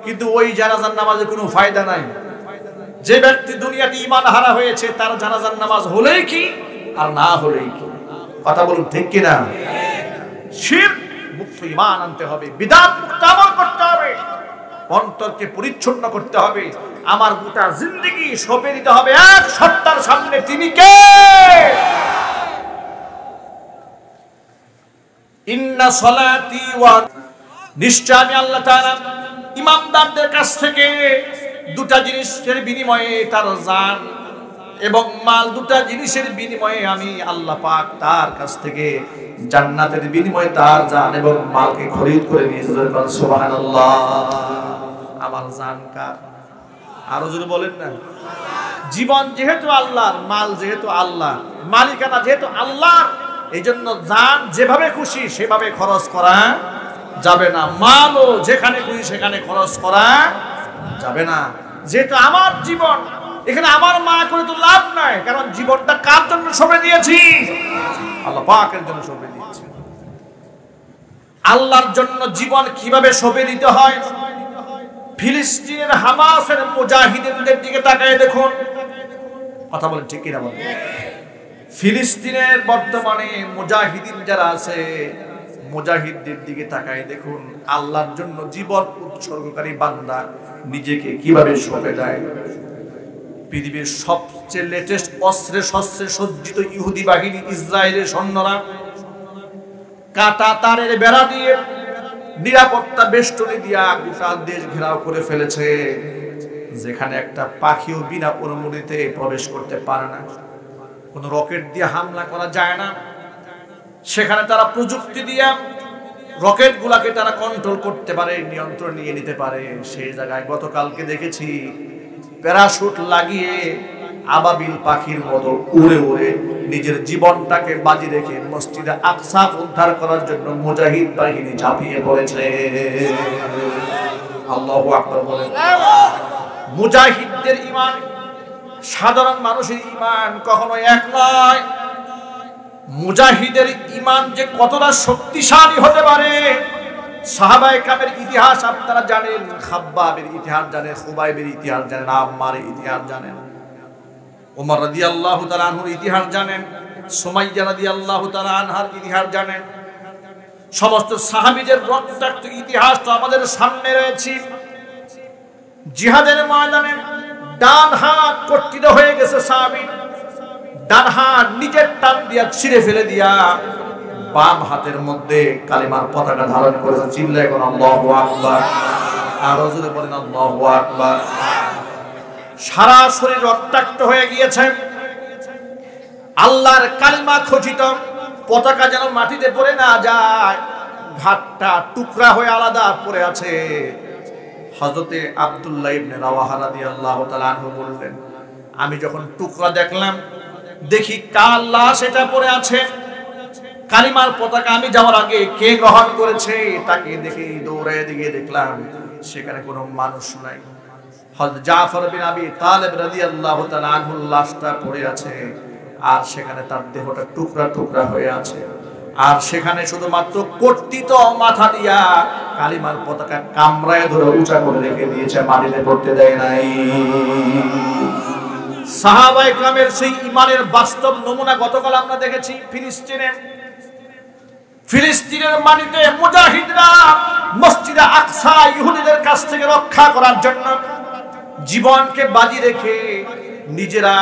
কিন্তু ওই জানাজার নামাজে কোনো ফায়দা নাই। যে ব্যক্তি দুনিয়াতে ঈমান হারা হয়েছে তার জানাজার নামাজ হলেই কি আর না হলেই কি। কথা বলুন, ঠিক কি না? শিরক মুক্ত ঈমান আনতে হবে, বিদআত মুক্ত আমল করতে হবে, অন্তরকে পরিচ্ছন্ন করতে হবে। আমার গোটা জিন্দেগি সঁপে দিতে হবে এক সত্তার সামনে, তিনি কে? ইন্না সলাতি ওয়া, নিশ্চয় আমি আল্লাহ তাআলা ইমানদারদের কাছ থেকে দুটা জিনিসের বিনিময়ে তার জান এবং মাল, দুটা জিনিসের বিনিময়ে আমি আল্লাহ পাক তার কাছ থেকে জান্নাতের বিনিময়ে তার জান এবং মালকে খরিদ করে নিয়েছেন। সুবহানাল্লাহ। আমার জান কার? আরো যদি বলেন না। জীবন যেহেতু আল্লাহর, মাল যেহেতু আল্লাহ, মালিকানা যেহেতু আল্লাহর, এই জন্য জান যেভাবে খুশি সেভাবে খরচ করা যাবে না, মালও যেখানে খুশি সেখানে খরচ করা যাবে না। যেহেতু আমার জীবন, এখানে আমার মা করে তো লাভ নাই, কারণ জীবনটা কার জন্য সঁপে দিয়েছি? আল্লাহ পাকের জন্য সঁপে দিয়েছি। আল্লাহর জন্য জীবন কিভাবে সঁপে দিতে হয়, ফিলিস্তিনের হামাসের মুজাহিদিনদের দিকে তাকায় দেখুন। কথা বলেন, ঠিক কিনা বলেন? ফিলিস্তিনের বর্তমানে মুজাহিদিন যারা আছে, মুজাহিদদের দিকে তাকায় দেখুন। আল্লাহর জন্য জীবন উৎসর্গকারী বান্দা নিজেকে কিভাবে সঁপে দেয়। পৃথিবীর সবচেয়ে লেটেস্ট অস্ত্রে শস্ত্রে সজ্জিত ইহুদি বাহিনী ইসরায়েলের সৈন্যরা কাটা তারের বেড়া দিয়ে, নিরাপত্তা বেষ্টনী দিয়া গোটা দেশ ঘেরাও করে ফেলেছে, যেখানে একটা পাখিও বিনা অনুমতিতে প্রবেশ করতে পারে না। কোনো রকেট দিয়ে হামলা করা যায় না, সেখানে তারা প্রযুক্তি দিয়ে রকেট গুলাকে তারা কন্ট্রোল করতে পারে, নিয়ন্ত্রণ নিয়ে নিতে পারে। সেই জায়গায় গতকালকে দেখেছি প্যারাশুট লাগিয়ে আবাবিল পাখির মতো উড়ে উড়ে নিজের জীবনটাকে বাজি রেখে মসজিদে আকসা উদ্ধার করার জন্য মুজাহিদ বাহিনী ঝাঁপিয়ে পড়েছে। আল্লাহু আকবার বলেন। মুজাহিদদের ঈমান সাধারণ মানুষের ঈমান কখনো এক নয়। মুজাহিদের ঈমান যে কতটা শক্তিশালী হতে পারে, সাহাবায়ে কেরামের ইতিহাস আপনারা জানেন, খাব্বাবের ইতিহাস জানেন, খুবাইবের ইতিহাস জানেন, আম্মারের ইতিহাস জানেন, ওমর রাদিয়াল্লাহু তাআলা আনহুর ইতিহাস জানেন, সুমাইয়া রাদিয়াল্লাহু তাআলা আনহার ইতিহাস জানেন। সমস্ত সাহাবীদের রক্তাক্ত ইতিহাস তো আমাদের সামনে রয়েছে। জিহাদের ময়দানে ডান হাত কর্তৃত হয়ে গেছে সাহাবী, ডান হাত নিজের টান দিয়া ছিঁড়ে ফেলে দিয়া বাম হাতের মধ্যে কালিমার পতাকা ধারণ করেছে। চিল্লায় কোন আল্লাহু আকবার, আর জোরে বলেন আল্লাহু আকবার। সারা শরীর রক্তাক্ত হয়ে গিয়েছে। আল্লাহর কালিমা খচিত পতাকা যেন মাটিতে পড়ে না যায়, ঘাটটা টুকরা হয়ে আলাদা পড়ে আছে। হযরতে আব্দুল্লাহ ইবনে রাওয়াহা রাদিয়াল্লাহু তাআলা আনহু বললেন, আমি যখন টুকরা দেখলাম, দেখি কার লাশ এটা পড়ে আছে। কালিমার পতাকা আমি যাওয়ার আগে কে গ্রহণ করেছে তাকে দেখি দৌড়ে দিকে দেখলাম সেখানে কোনো মানুষ নাই। হযরত জাফর বিন আবি তালেব রাদিয়াল্লাহু তাআলা আনহুর লাশটা পড়ে আছে, আর সেখানে তার দেহটা টুকরা টুকরা হয়ে আছে। আর সেখানে শুধুমাত্র কর্তৃত মাথা দিয়া কালিমার পতাকা কামড়ায় ধরে উঁচা করে রেখে দিয়েছে, মাটিতে পড়তে দেয় নাই। সাহাবায়ে কেরামের সেই ঈমানের বাস্তব নমুনা গতকাল আমরা দেখেছি ফিলিস্তিনের মাটিতে মুজাহিদরা মসজিদে আকসা ইহুদিদের কাছ থেকে রক্ষা করার জন্য জীবনকে বাজি রেখে নিজেরা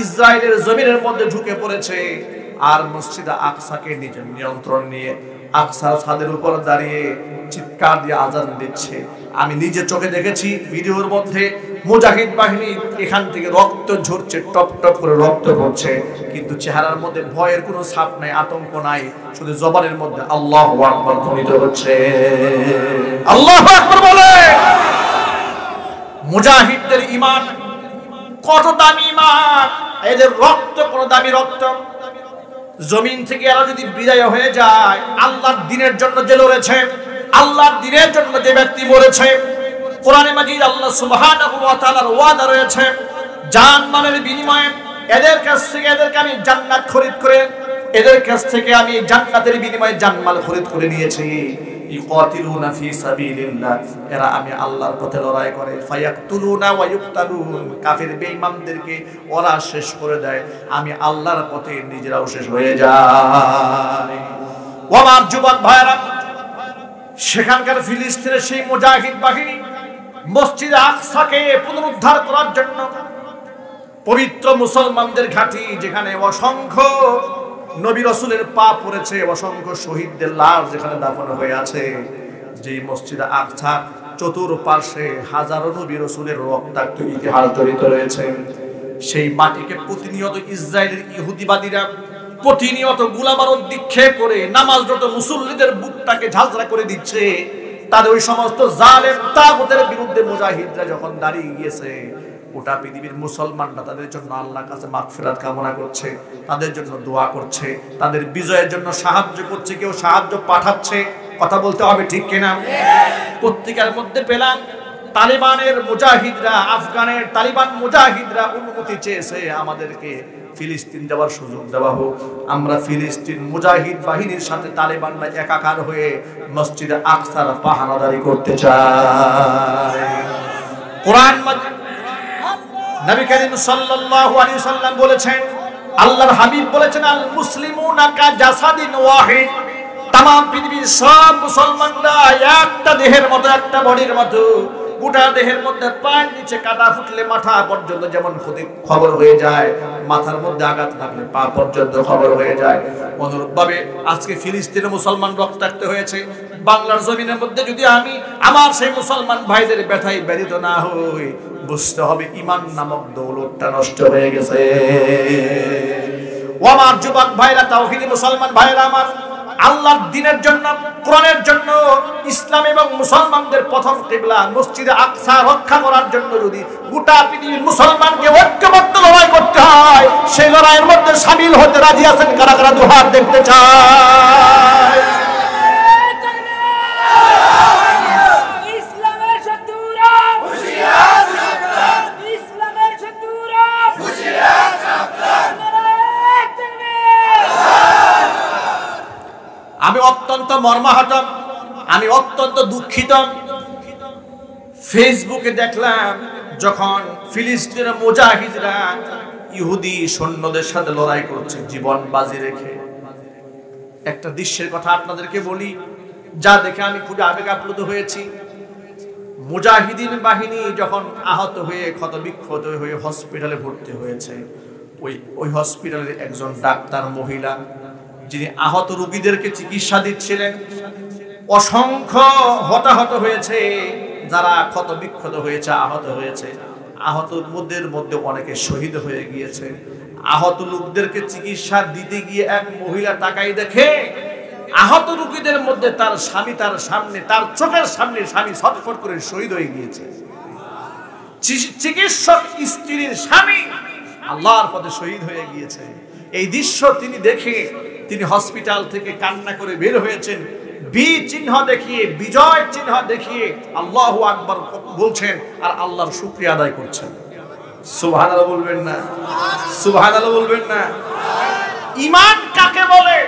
ইসরায়েলের জমিনের মধ্যে ঢুকে পড়েছে, আর মসজিদে আকসাকে নিজের নিয়ন্ত্রণ নিয়ে আকসার ছাদের উপর দাঁড়িয়ে চিৎকার দিয়ে আজান দিচ্ছে। আমি নিজে চোখে দেখেছি ভিডিওর মধ্যে মুজাহিদ বাহিনী এখান থেকে রক্ত ঝরছে, টপ টপ করে রক্ত পড়ছে, কিন্তু চেহারার মধ্যে ভয়ের কোনো ছাপ নাই, আতঙ্ক নাই, শুধু জবানের মধ্যে আল্লাহু আকবার ধ্বনিত হচ্ছে। আল্লাহু আকবার বলে। মুজাহিদদের ঈমান কত দামি ঈমান, এদের রক্ত কত দামি রক্ত। জমিন থেকে এরা যদি বিদায় হয়ে যায়, আল্লাহর দ্বীনের জন্য যে লড়েছে, আল্লাহর দ্বীনের জন্য যে ব্যক্তি মরেছে, কোরআনে মাজিদ আল্লাহ সুবহানাহু ওয়া তাআলার ওয়াদা রয়েছে, জান্নাতের বিনিময়ে এদের কাছ থেকে এদেরকে আমি জান্নাত খরিদ করে, এদের কাছ থেকে আমি জান্নাতের বিনিময়ে জানমাল খরিদ করে নিয়েছি। ইকাতিলুনা ফি সাবিলিল্লাহ, এরা আমি আল্লাহর পথে লড়াই করে, ফায়াকতুলুনা ওয়া ইউকতালুন, কাফির বেঈমানদেরকে ওরা শেষ করে দেয়, আমি আল্লাহর পথে নিজেরাও শেষ হয়ে যাই। ও আমার যুবক ভাইরা, সেখানকার ফিলিস্তিনের সেই মুজাহিদ বাহিনী মসজিদে আকসাকে পুনরুদ্ধার করার জন্য পবিত্র মুসলমানদের ঘাঁটি, যেখানে অসংখ্য নবী রাসূলের পা পড়েছে, অসংখ্য শহীদদের লাশ যেখানে দাফন হয়ে আছে, যে মসজিদে আকসা চতুর্পাশে হাজারো নবী রাসূলের রক্তাক্ত ইতিহাস জড়িত রয়েছে, সেই মাটিকে প্রতিনিয়ত ইসরায়েলের ইহুদিবাদীরা প্রতিনিয়ত গোলাবারুদ নিক্ষেপ করে নামাজরত মুসল্লিদের বুকটাকে ঝাঁঝরা করে দিচ্ছে। তাদের ওই সমস্ত জালেম তাগুতের বিরুদ্ধে মুজাহিদরা যখন দাঁড়িয়ে গিয়েছে, গোটা পৃথিবীর মুসলমানরা তাদের জন্য আল্লাহর কাছে মাগফিরাত কামনা করছে, তাদের জন্য দোয়া করছে, তাদের বিজয়ের জন্য সাহায্য করছে, কেউ সাহায্য পাঠাচ্ছে। কথা বলতে হবে ঠিক কিনা? পত্রিকার মধ্যে পেলাম তালিবানের মুজাহিদরা, আফগানের তালিবান মুজাহিদরা অনুমতি চেয়েছে আমাদেরকে ফিলিস্তিন যাওয়ার সুযোগ দেওয়া হোক, আমরা ফিলিস্তিন মুজাহিদ বাহিনীর সাথে তালেবানরা একাকার হয়ে মসজিদে আকসার পাহারাদারি করতে চায়। কোরআন নবী করিম সাল্লাল্লাহু আলাইহি সাল্লাম বলেছেন, আল্লাহর হাবিব বলেছেন, আল মুসলিমুনা কা জাসাদিন ওয়াহিদ, तमाम পৃথিবীর সব মুসলমানরা একটা দেহের মতো, একটা বডির মতো। গোটা দেহের মধ্যে পায়ের নিচে কাটা ফুটলে মাথা পর্যন্ত যেমন খবর হয়ে যায়, মাথার মধ্যে আঘাত লাগলে পা পর্যন্ত খবর হয়ে যায়, অনুরূপভাবে আজকে ফিলিস্তিনে মুসলমান রক্তাক্ত হয়েছে। বাংলার জমিনের মধ্যে যদি আমি আমার সেই মুসলমান ভাইদের ব্যথায় ব্যথিত না হই, বুঝতে হবে ঈমান নামক দৌলতটা নষ্ট হয়ে গেছে। ও আমার যুবক ভাইরা, তাওহীদি মুসলমান ভাইরা আমার, আল্লাহর দ্বীনের জন্য, কোরআনের জন্য, ইসলাম এবং মুসলমানদের প্রথম কিবলা মসজিদে আকসা রক্ষা করার জন্য যদি গোটা পৃথিবীর মুসলমানকে ঐক্যবদ্ধ লড়াই করতে হয়, সেই লড়াইয়ের মধ্যে শামিল হতে রাজি আছেন কারা কারা? দুহাত দেখতে চায়। আমি অত্যন্ত মর্মাহত, আমি অত্যন্ত দুঃখিত। ফেসবুকে দেখলাম যখন ফিলিস্তিনের মুজাহিদরা ইহুদি সৈন্যদের সাথে লড়াই করছে জীবন বাজি রেখে। একটা দৃশ্যের কথা আপনাদেরকে বলি, যা দেখে আমি খুব আবেগ আপ্লুত হয়েছি। মুজাহিদিন বাহিনী যখন আহত হয়ে ক্ষতবিক্ষত হয়ে হসপিটালে ভর্তি হয়েছে, ওই হসপিটালের একজন ডাক্তার মহিলা যিনি আহত রোগীদেরকে চিকিৎসা দিচ্ছিলেন, অসংখ্য হতাহত হয়েছে, যারা ক্ষত বিক্ষত হয়েছে, আহত হয়েছে, আহতদের মধ্যে অনেকে শহীদ হয়ে গিয়েছে। আহত লোকদেরকে চিকিৎসা দিতে গিয়ে এক মহিলা তাকাই দেখে আহত রোগীদের মধ্যে তার স্বামী, তার সামনে, তার চোখের সামনে স্বামী ছটফট করে শহীদ হয়ে গিয়েছে। চিকিৎসক স্ত্রীর স্বামী আল্লাহর পথে শহীদ হয়ে গিয়েছে। এই দৃশ্য তিনি দেখে তিনি হসপিটাল থেকে কান্না করে বের হয়েছেন। চিহ্ন দেখিয়ে, বিজয় চিহ্ন দেখিয়ে আল্লাহু আকবার বলছেন আর আল্লাহর শুকরিয়া আদায় করছেন। সুবহানাল্লাহ বলবেন না? সুবহানাল্লাহ বলবেন না? ঈমান কাকে বলে?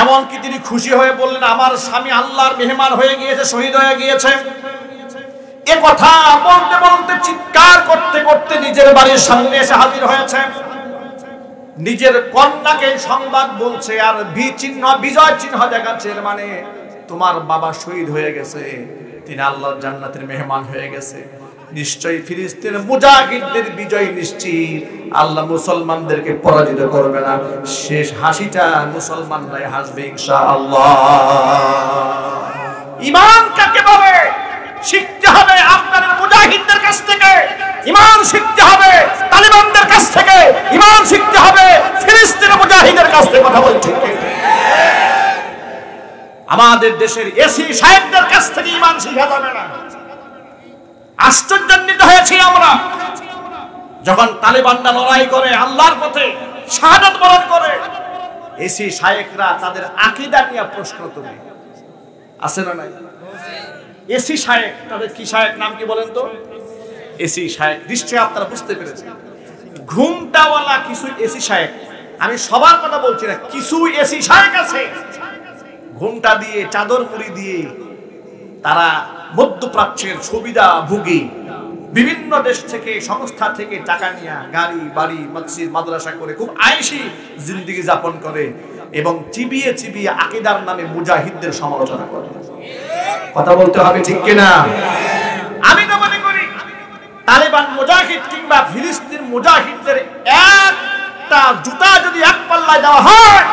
এমনকি তিনি খুশি হয়ে বললেন, আমার স্বামী আল্লাহর মেহমান হয়ে গিয়েছে, শহীদ হয়ে গিয়েছে। এ কথা বলতে বলতে, চিৎকার করতে করতে নিজের বাড়ির সামনে এসে হাজির হয়েছে। নিজের কন্যাকে সংবাদ বলছে আর বিজয় চিহ্ন দেখাচ্ছে, মানে তোমার বাবা শহীদ হয়ে গেছে, তিনি আল্লাহর জান্নাতের মেহমান হয়ে গেছে। নিশ্চয়ই ফিলিস্তিনের মুজাহিদদের বিজয় নিশ্চিত, আল্লাহ মুসলমানদেরকে পরাজিত করবে না। শেষ হাসিটা মুসলমানরাই হাসবে ইনশাআল্লাহ। ঈমান কাকে বলে শিখতে হবে আপনাদের মুজাহিদদের কাছ থেকে, ঈমান শিখতে হবে তালিবানদের কাছ থেকে, ঈমান শিখতে হবে ফিলিস্তিনের মুজাহিদের কাছ থেকে। কথা বলছি আমাদের দেশের এসি সাহেবদের কাছ থেকে ঈমান শিখা যাবে না। আশ্চর্যান্বিত হয়েছি আমরা যখন তালিবানরা লড়াই করে, আল্লাহর পথে শাহাদাত বরণ করে, এসি শায়েখরা তাদের আকীদা নিয়ে প্রশ্ন তোলে। আছে না নাই? এসি শায়েখ, তাদের কি শায়েখ নাম কি বলেন তো? এসি শায়েখ। নিশ্চয়ই আপনারা বুঝতে পেরেছেন। ঘুমটাওয়ালা কিছু এসি শায়েখ, আমি সবার কথা বলছি না, কিছু এসি শায়েখ আছে ঘুমটা দিয়ে, চাদর মুড়ি দিয়ে তারা মধ্যপ্রাচ্যের সুবিধা ভোগী, বিভিন্ন দেশ থেকে, সংস্থা থেকে টাকা নিয়ে গাড়ি বাড়ি মসজিদ মাদ্রাসা করে খুব আয়েশি জিন্দেগি যাপন করে এবং চিবিয়ে চিবিয়ে আকীদার নামে মুজাহিদদের সমালোচনা করে। কথা বলতে হবে ঠিক কিনা? আমি তো মনে করি তালিবান মুজাহিদ কিংবা ফিলিস্তিন মুজাহিদদের একটা জুতা যদি এক পাল্লায় দেওয়া হয়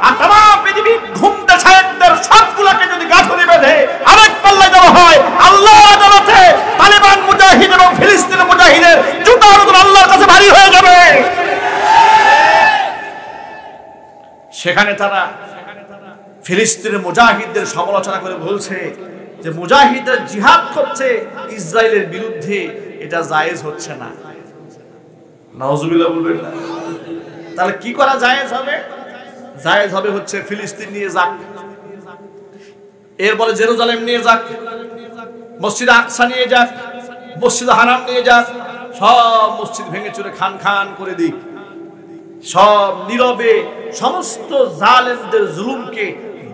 আর তাম পৃথিবীর ঘুমটা শায়েখদের সবগুলোকে যদি গাঁথনি বেঁধে আরেক পাল্লায় দেওয়া হয়, আল্লাহর আদালতে তালিবান মুজাহিদ এবং ফিলিস্তিন মুজাহিদের জুতার ওজন আল্লাহর কাছে ভারী হয়ে যাবে। সেখানে তারা ফিলিস্তিনের মুজাহিদদের সমালোচনা করে বলছে যে মুজাহিদরা জিহাদ করছে ইসরায়েলের বিরুদ্ধে, এটা জায়েজ হচ্ছে না। নাউজুবিল্লাহ বলবেন না? তাহলে কি করা জায়েজ হবে? জায়েজ হবে হচ্ছে ফিলিস্তিন নিয়ে যাক, এরপরে জেরুজালেম নিয়ে যাক, মসজিদ আকসা নিয়ে যাক, মসজিদ হারাম নিয়ে যাক, সব মসজিদ ভেঙে চুরে খান খান করে দিক, সব নীরবে সমস্ত জালেমদের জুলুমকে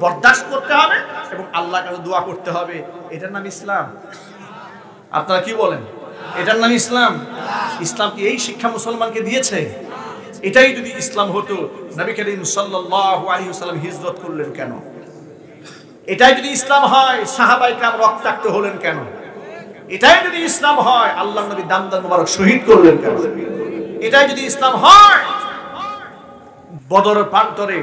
বরদাস্ত করতে হবে এবং আল্লাহর কাছে দোয়া করতে হবে। এটার নাম ইসলাম? আপনারা কি বলেন? এটার নাম ইসলাম? ইসলাম কি এই শিক্ষা মুসলমানকে দিয়েছে? এটাই যদি ইসলাম হতো, নবী করিম সাল্লাল্লাহু আলাইহি ওয়াসাল্লাম হিজরত করলেন কেন? এটাই যদি ইসলাম হয়, সাহাবায়ে কেরাম রক্তাক্ত হলেন কেন? এটাই যদি ইসলাম হয়, আল্লাহর নবী দামদার মুবারক শহীদ করলেন কেন? এটাই যদি ইসলাম হয়, বদরের প্রান্তরে,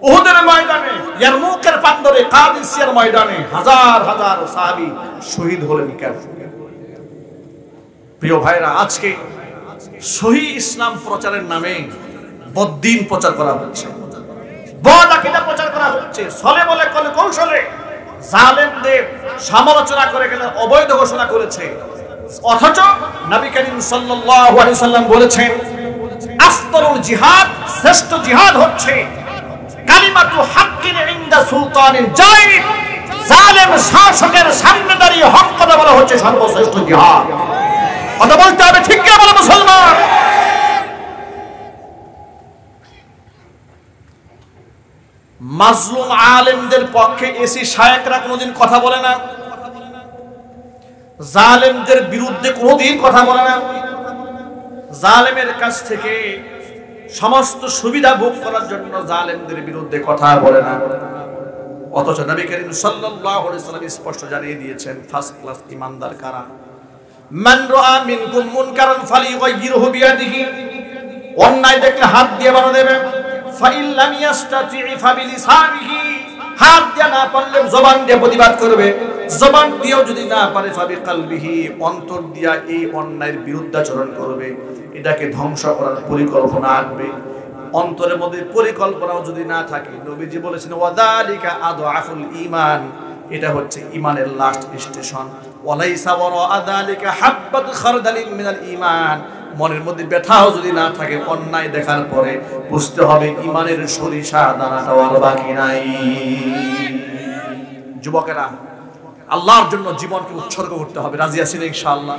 উহুদের ময়দানে, ইয়ারমুকের প্রান্তরে, কাদিসিয়ার ময়দানে হাজার হাজার সাহাবী শহীদ হলেন কেন? প্রিয় ভাইরা, আজকে সহি ইসলাম প্রচারের নামে বদ্দিন প্রচার করা হচ্ছে, বদ আকীদা প্রচার করা হচ্ছে, ছলে বলে কৌশলে জালেমদের সমালোচনা করে গেলে অবৈধ ঘোষণা করেছে। অথচ নবী করিম সাল্লাল্লাহু আলাইহি সাল্লাম বলেছেন, আফদলুল জিহাদ, শ্রেষ্ঠ জিহাদ হচ্ছে কালিমাতু হাক্কিন ইনদা সুলতানিল জাইর, জালেম শাসকের সামনে দাঁড়িয়ে হক কথা বলা হচ্ছে সর্বশ্রেষ্ঠ জিহাদ। কথা বলতে হবে, ঠিক কি বলে মুসলমান? মাজলুম আলেমদের পক্ষে এসি শায়েখরা কোনোদিন কথা বলে না, জালেমদের বিরুদ্ধে কোনোদিন কথা বলে না, জালেমের কাছ থেকে সমস্ত সুবিধা ভোগ করার জন্য জালেমদের বিরুদ্ধে কথা বলে না। অথচ নবী করিম সাল্লাল্লাহু আলাইহি ওয়াসাল্লাম স্পষ্ট জানিয়ে দিয়েছেন, ফার্স্ট ক্লাস ঈমানদার কারা? মান রাআ মিনকুম মুনকারান ফালিয়ুগাইয়িরহু বিয়াদিহি, অন্যায় দেখলে হাত দিয়ে বাধা দেবে। ফাইল লাম ইয়াস্তাতি ফাবিলিসানিহি, হাত দিয়ে না পারলে জবান দিয়ে প্রতিবাদ করবে। জবান দিয়েও যদি না পারে ফাবিকালবিহি, অন্তর দিয়া এই অন্যায়ের বিরুদ্ধাচরণ করবে। এটাকে ধ্বংস করার পরিকল্পনা আনবে। অন্তরের মধ্যে পরিকল্পনাও যদি না থাকে, নবীজি বলেছেন ওয়াদালিকা আদআফুল ঈমান, এটা হচ্ছে ঈমানের লাস্ট স্টেশন। ওয়ালাইসা ওয়ারা যালিকা হাব্বাত খারদালিন মিনাল ঈমান, মনের মধ্যে ব্যথাও যদি না থাকে অন্যায় দেখার পরে, বুঝতে হবে ঈমানের সরিষা দানাটাও আর বাকি নাই। যুবকেরা, আল্লাহর জন্য জীবনকে উৎসর্গ করতে হবে। রাজি আছেন ইনশাআল্লাহ?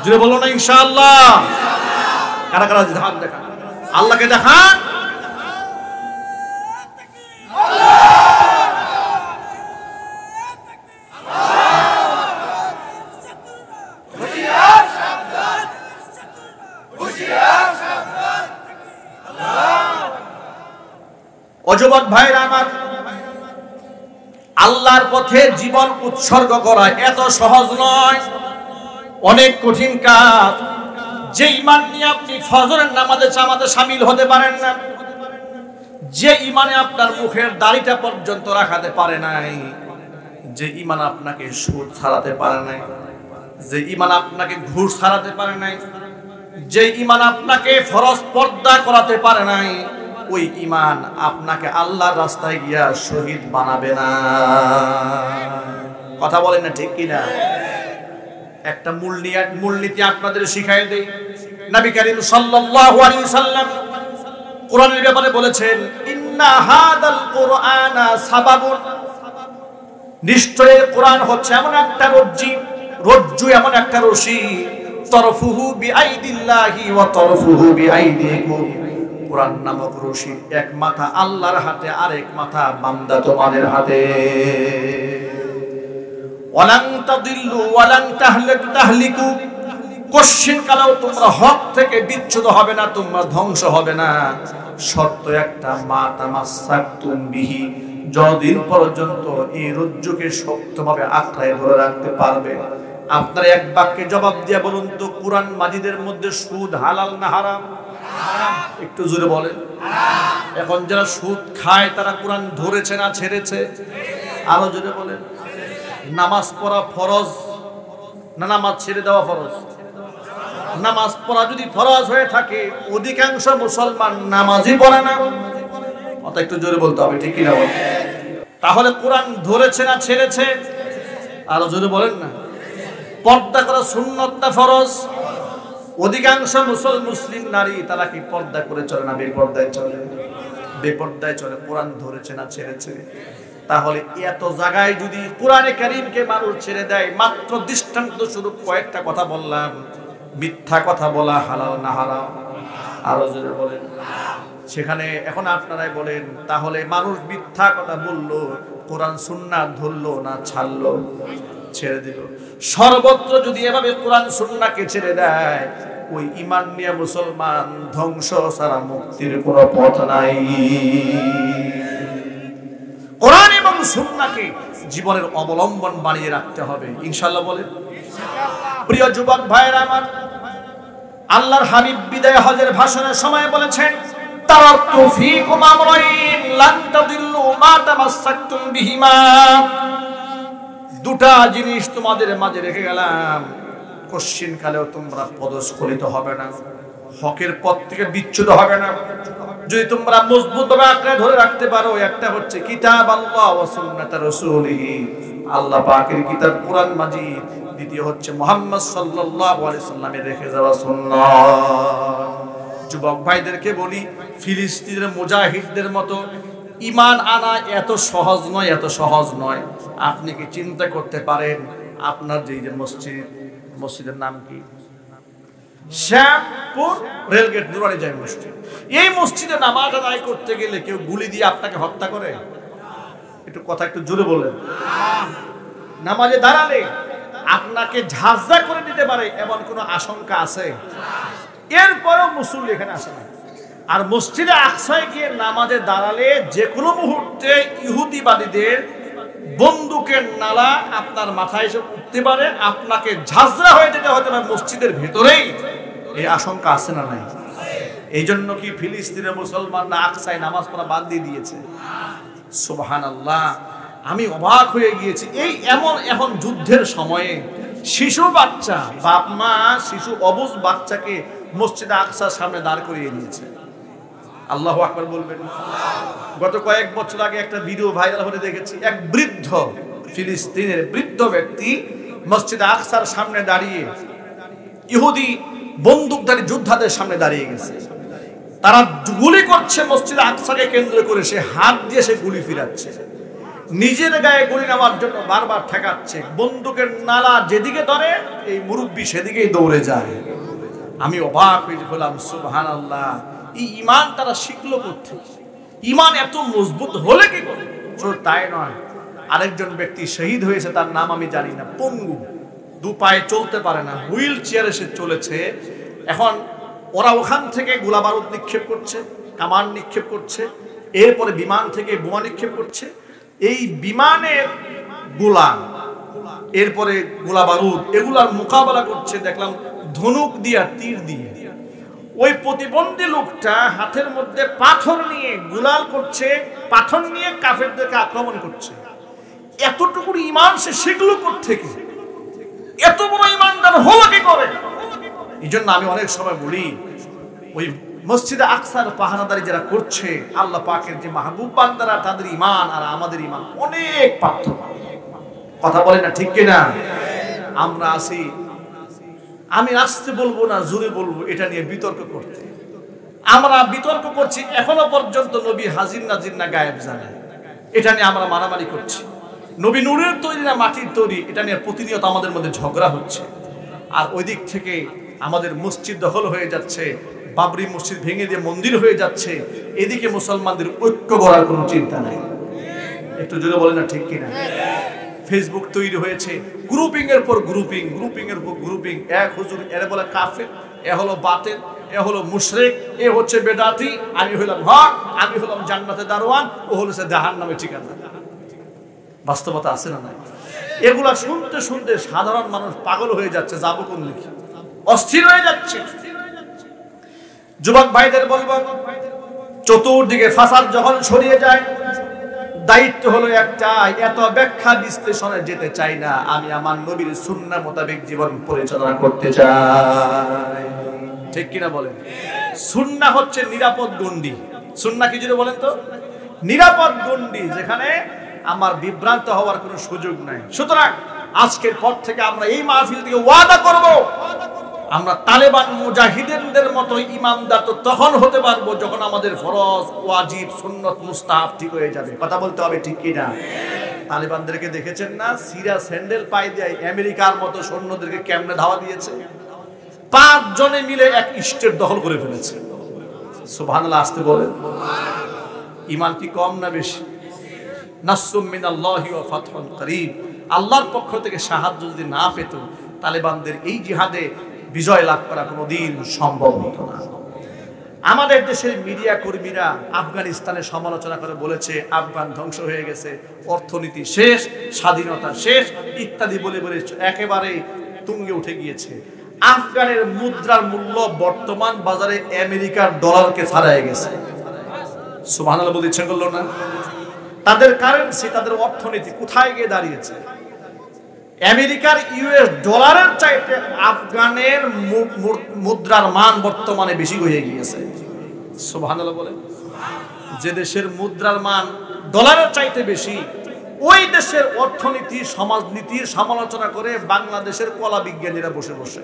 জোরে বলো না ইনশাআল্লাহ। কারা কারা হাত দেখান, আল্লাহকে দেখান। যুবক ভাইরা আমার, আল্লাহর পথে জীবন উৎসর্গ করা এত সহজ নয়, অনেক কঠিন কাজ। যে ঈমান নিয়ে আপনি ফজরের নামাজে জামাতে শামিল হতে পারেন না, যে ঈমানে আপনার মুখের দাড়িটা পর্যন্ত রাখাতে পারে নাই, যে ঈমান আপনাকে সুদ ছাড়াতে পারে নাই, যে ঈমান আপনাকে ঘুষ ছাড়াতে পারে নাই, যে ঈমান আপনাকে ফরজ পর্দা করাতে পারে নাই, ওই ঈমান আপনাকে আল্লাহর রাস্তায় গিয়া শহীদ বানাবে না। কথা বলেন না ঠিক কিনা? একটা মূলনীতি আপনাদের শিখাই দেই। নবী করিম সাল্লাল্লাহু আলাইহি সাল্লাম কোরআনের ব্যাপারে বলেছেন, ইন্না হাদাল কুরআনা সাবাবুন, নিশ্চয়ই কোরআন হচ্ছে এমন একটা রজ্জু, এমন একটা রশি, তরফুহু বিআইদিল্লাহি ওয়া তরফুহু বিআইদিকুম, কোরআন নামক রশি এক মাথা আল্লাহর হাতে, আরেক মাথা বান্দা তোমাদের হাতে। ওয়ালান তাদিল্লু ওয়ালান তাহলিকু, কোশ্চিন কালেও তোমরা হক থেকে বিচ্যুত হবে না, তোমরা ধ্বংস হবে না। শর্ত একটা, মা তামাসসাকতুম বিহি, যতদিন পর্যন্ত এই রজ্জুকে শক্তভাবে আঁকড়ায় ধরে রাখতে পারবে। আপনারা এক বাক্যে জবাব দিয়ে বলুন তো, কোরআন মাজিদের মধ্যে সুদ হালাল না হারাম? একটু জোরে বলেন। এখন যারা সুদ খায় তারা কোরআন ধরেছে না ছেড়েছে? আরো জোরে বলেন। নামাজ পড়া ফরজ না নামাজ ছেড়ে দেওয়া ফরজ? নামাজ পড়া যদি ফরজ হয়ে থাকে, অধিকাংশ মুসলমান নামাজই পড়ে না। কথা একটু জোরে বলতে হবে, ঠিক কিনা বলেন? তাহলে কোরআন ধরেছে না ছেড়েছে? আরো জোরে বলেন না। পর্দা করা সুন্নত না ফরজ? অধিকাংশ মুসলিম নারী তারা কি পর্দা করে চলে না বেপর্দায় চলে? বেপর্দায় চলে। কোরআন ধরেছে না ছেড়েছে? তাহলে এত জায়গায় যদি কোরআনে কারীমকে মানুষ ছেড়ে দেয়, মাত্র দৃষ্টান্ত স্বরূপ কয়েকটা কথা বললাম, মিথ্যা কথা বলা হালাল না হারাম? আরো জোরে বলেন। সেখানে এখন আপনারাই বলেন, তাহলে মানুষ মিথ্যা কথা বললো, কোরআন সুন্নাহ ধরলো না ছাড়লো? ছেড়ে দিল। সর্বত্র যদি এভাবে কোরআন সুন্নাহকে ছেড়ে দেয়, ওই ঈমান নিয়ে মুসলমান ধ্বংস ছাড়া মুক্তির কোনো পথ নাই। কোরআন এবং সুন্নাহকে জীবনের অবলম্বন বানিয়ে রাখতে হবে, ইনশাআল্লাহ বলেন। প্রিয় যুবক ভাইরা আমার, আল্লাহর হাবিব বিদায় হজের ভাষণের সময় বলেছেন, তারাকতু ফীকুম আমরাইন লান তাদিল্লু মা তামাসসাকতুম বিহিমা, দুটা জিনিস তোমাদের মাঝে রেখে গেলাম, কোশ্চিন কালেও তোমরা পদস্খলিত হবে না। হকের পথ থেকে বিচ্যুত হবে না যদি তোমরা মজবুতভাবে আঁকড়ে ধরে রাখতে পারো। একটা হচ্ছে কিতাব আল্লাহ ওয়া সুন্নাত রাসূলিহি, আল্লাহ পাকের কিতাব কোরআন মাজিদ। দ্বিতীয় হচ্ছে মুহাম্মদ সাল্লাল্লাহু আলাইহি সাল্লামের রেখে যাওয়া সুন্নাত। যুবক ভাইদেরকে বলি, ফিলিস্তিনের মুজাহিদদের মতো ঈমান আনা এত সহজ নয়, এত সহজ নয়। আপনি কি চিন্তা করতে পারেন আপনার যে মসজিদের নাম কি? শ্যামপুর রেলগেট নুরানি জামে মসজিদ। এই মসজিদে নামাজ আদায় করতে গেলে কেউ গুলি দিয়ে আপনাকে হত্যা করে? একটু কথা একটু জোরে বলেন। নামাজে দাঁড়ালে আপনাকে ঝাঁঝরা করে দিতে পারে এমন কোনো আশঙ্কা আছে? এরপরেও মুসল্লি এখানে আসে না। আর মসজিদে আকসায় গিয়ে নামাজে দাঁড়ালে যে কোনো মুহূর্তে ইহুদিবাদীদের বন্দুকের নালা আপনার মাথায় এসে উঠতে পারে, আপনাকে ঝাঁঝরা হয়ে যেতে হতে পারে মসজিদের ভেতরেই। এই আশঙ্কা আছে না নাই? এই জন্য কি ফিলিস্তিনের মুসলমানরা আকসায় নামাজ পড়া বাদ দিয়ে দিয়েছে? সুবহানাল্লাহ, আমি অবাক হয়ে গিয়েছি। এই এখন যুদ্ধের সময়ে শিশু বাচ্চা, বাপ মা শিশু অবুঝ বাচ্চাকে মসজিদে আকসার সামনে দাঁড় করিয়ে দিয়েছে। আল্লাহু আকবার বলবেন। গত কয়েক বছর আগে একটা ভিডিও ভাইরাল হতে দেখেছি, এক বৃদ্ধ ফিলিস্তিনের বৃদ্ধ ব্যক্তি মসজিদে আকসার সামনে দাঁড়িয়ে ইহুদি বন্দুকধারী যোদ্ধাদের সামনে দাঁড়িয়ে গেছে। তারা গুলি করছে মসজিদে আকসাকে কেন্দ্র করে, সে হাত দিয়ে সে গুলি ফিরাচ্ছে, নিজের গায়ে গুলি নেওয়ার জন্য বারবার ঠেকাচ্ছে। বন্দুকের নালা যেদিকে ধরে এই মুরব্বী সেদিকেই দৌড়ে যায়। আমি অবাক হয়ে বললাম, সুবহানাল্লাহ, এই ঈমান তারা শিখলো কোথায়? ঈমান এত মজবুত হলে কি করে? শুধু তাই নয়, আরেকজন ব্যক্তি শহীদ হয়েছে, তার নাম আমি জানি না, পঙ্গু, দু পায়ে চলতে পারে না, হুইল চেয়ারে সে চলেছে। এখন ওরা ওখান থেকে গোলা বারুদ নিক্ষেপ করছে, কামান নিক্ষেপ করছে, এরপরে বিমান থেকে বোমা নিক্ষেপ করছে। এই বিমানের গোলা, এরপরে গোলা বারুদ, এগুলার মোকাবেলা করছে দেখলাম ধনুক দিয়া, তীর দিয়ে। ওই প্রতিবন্ধী লোকটা হাতের মধ্যে পাথর নিয়ে গুলাল করছে, পাথর নিয়ে কাফেরদেরকে আক্রমণ করছে। এতটুকু ঈমান সে শিখলো কোত্থেকে? এত বড় ঈমানদার হলো কি করে? এই জন্য আমি অনেক সময় বলি, ওই মসজিদে আকসার পাহারাদারি যারা করছে, আল্লাহ পাকের যে মাহবুব বান্দারা, তাদের ঈমান আর আমাদের ঈমান অনেক পার্থক্য। কথা বলে না, ঠিক কিনা? আমরা আসি, আমি আসতে বলবো না জোরে বলবো, এটা নিয়ে বিতর্ক করতে। আমরা বিতর্ক করছি এখনো পর্যন্ত নবী হাজির নাজির না গায়েব জানে, এটা নিয়ে আমরা মারামারি করছি। নবী নূরের তৈরি না মাটির তৈরি, এটা নিয়ে প্রতিনিয়ত আমাদের মধ্যে ঝগড়া হচ্ছে। আর ওই দিক থেকে আমাদের মসজিদ দখল হয়ে যাচ্ছে, বাবরি মসজিদ ভেঙে দিয়ে মন্দির হয়ে যাচ্ছে। এদিকে মুসলমানদের ঐক্য গড়ার কোনো চিন্তা নাই। একটু জোরে বলে না, ঠিক কিনা? ফেসবুক তৈরি হয়েছে, গ্রুপিং এর পর গ্রুপিং, গ্রুপিং এর পর গ্রুপিং। এক হুজুর, এর বলে কাফের, এ হলো বাতিল, এ হলো মুশরিক, এ হচ্ছে বেদাতি, আমি হলাম হক, আমি হলাম জান্নাতে দারোয়ান, ও হলো সে জাহান্নামে ঠিকানা। বাস্তবতা আছে না নাই? এগুলা শুনতে শুনতে সাধারণ মানুষ পাগল হয়ে যাচ্ছে, যাবো কোন দিকে, অস্থির হয়ে যাচ্ছে। যুবক ভাইদের বলবো, চতুর্দিকে ফাসাদ যখন ছড়িয়ে যায়, দায়িত্ব হলো একটা, এত ব্যাখ্যা বিশ্লেষণে যেতে চাই না, আমি আমার নবীর সুন্নাহ মোতাবেক জীবন পরিচালনা করতে চাই। ঠিক কিনা বলেন? সুন্নাহ হচ্ছে নিরাপদ গণ্ডি। সুন্নাহ কি যদি বলেন তো? নিরাপদ গণ্ডি, যেখানে আমার বিভ্রান্ত হওয়ার কোনো সুযোগ নাই। সুতরাং আজকের পর থেকে আমরা এই মাহফিল থেকে ওয়াদা করব, আমরা তালেবান মুজাহিদিনদের মতো ইমানদার তো তখন হতে পারবো যখন আমাদের ফরজ, ওয়াজিব, সুন্নত, মুস্তাহাব ঠিক হয়ে যাবে। কথা বলতে হবে, ঠিক কিনা? তালেবানদেরকে দেখেছেন না, সিরা স্যান্ডেল পায়ে দিয়ে আমেরিকার মতো সৈন্যদেরকে কেমনে ধাওয়া দিয়েছে? 5 জনে মিলে এক স্টেট দখল করে ফেলেছে। সুবহানাল্লাহ, আসতে বলেন। ঈমান কি কম না বেশি? নাসরুম মিনাল্লাহি ওয়া ফাতহুন করিব। আল্লাহর পক্ষ থেকে সাহায্য যদি না পেত, তালেবানদের এই জিহাদে বিজয় লাভ করা কোনোদিন সম্ভব হতো না। আমাদের দেশের মিডিয়া কর্মীরা আফগানিস্তানের সমালোচনা করে বলেছে আফগান ধ্বংস হয়ে গেছে, অর্থনীতি শেষ, স্বাধীনতা শেষ ইত্যাদি বলে বলে একেবারে তুঙ্গে উঠে গিয়েছে। আফগানের মুদ্রার মূল্য বর্তমান বাজারে আমেরিকার ডলারকে ছাড়াই গেছে। সুবহানাল্লাহ বলতে ইচ্ছে করলো না? তাদের কারেন্সি, তাদের অর্থনীতি কোথায় গিয়ে দাঁড়িয়েছে? আমেরিকার ইউএস ডলারের চাইতে আফগানের মুদ্রার মান বর্তমানে বেশি হয়ে গিয়েছে। সুবহানাল্লাহ বলে। যে দেশের মুদ্রার মান ডলারের চাইতে বেশি, ওই দেশের অর্থনীতি সমাজনীতির সমালোচনা করে বাংলাদেশের কলা বিজ্ঞানীরা বসে বসে।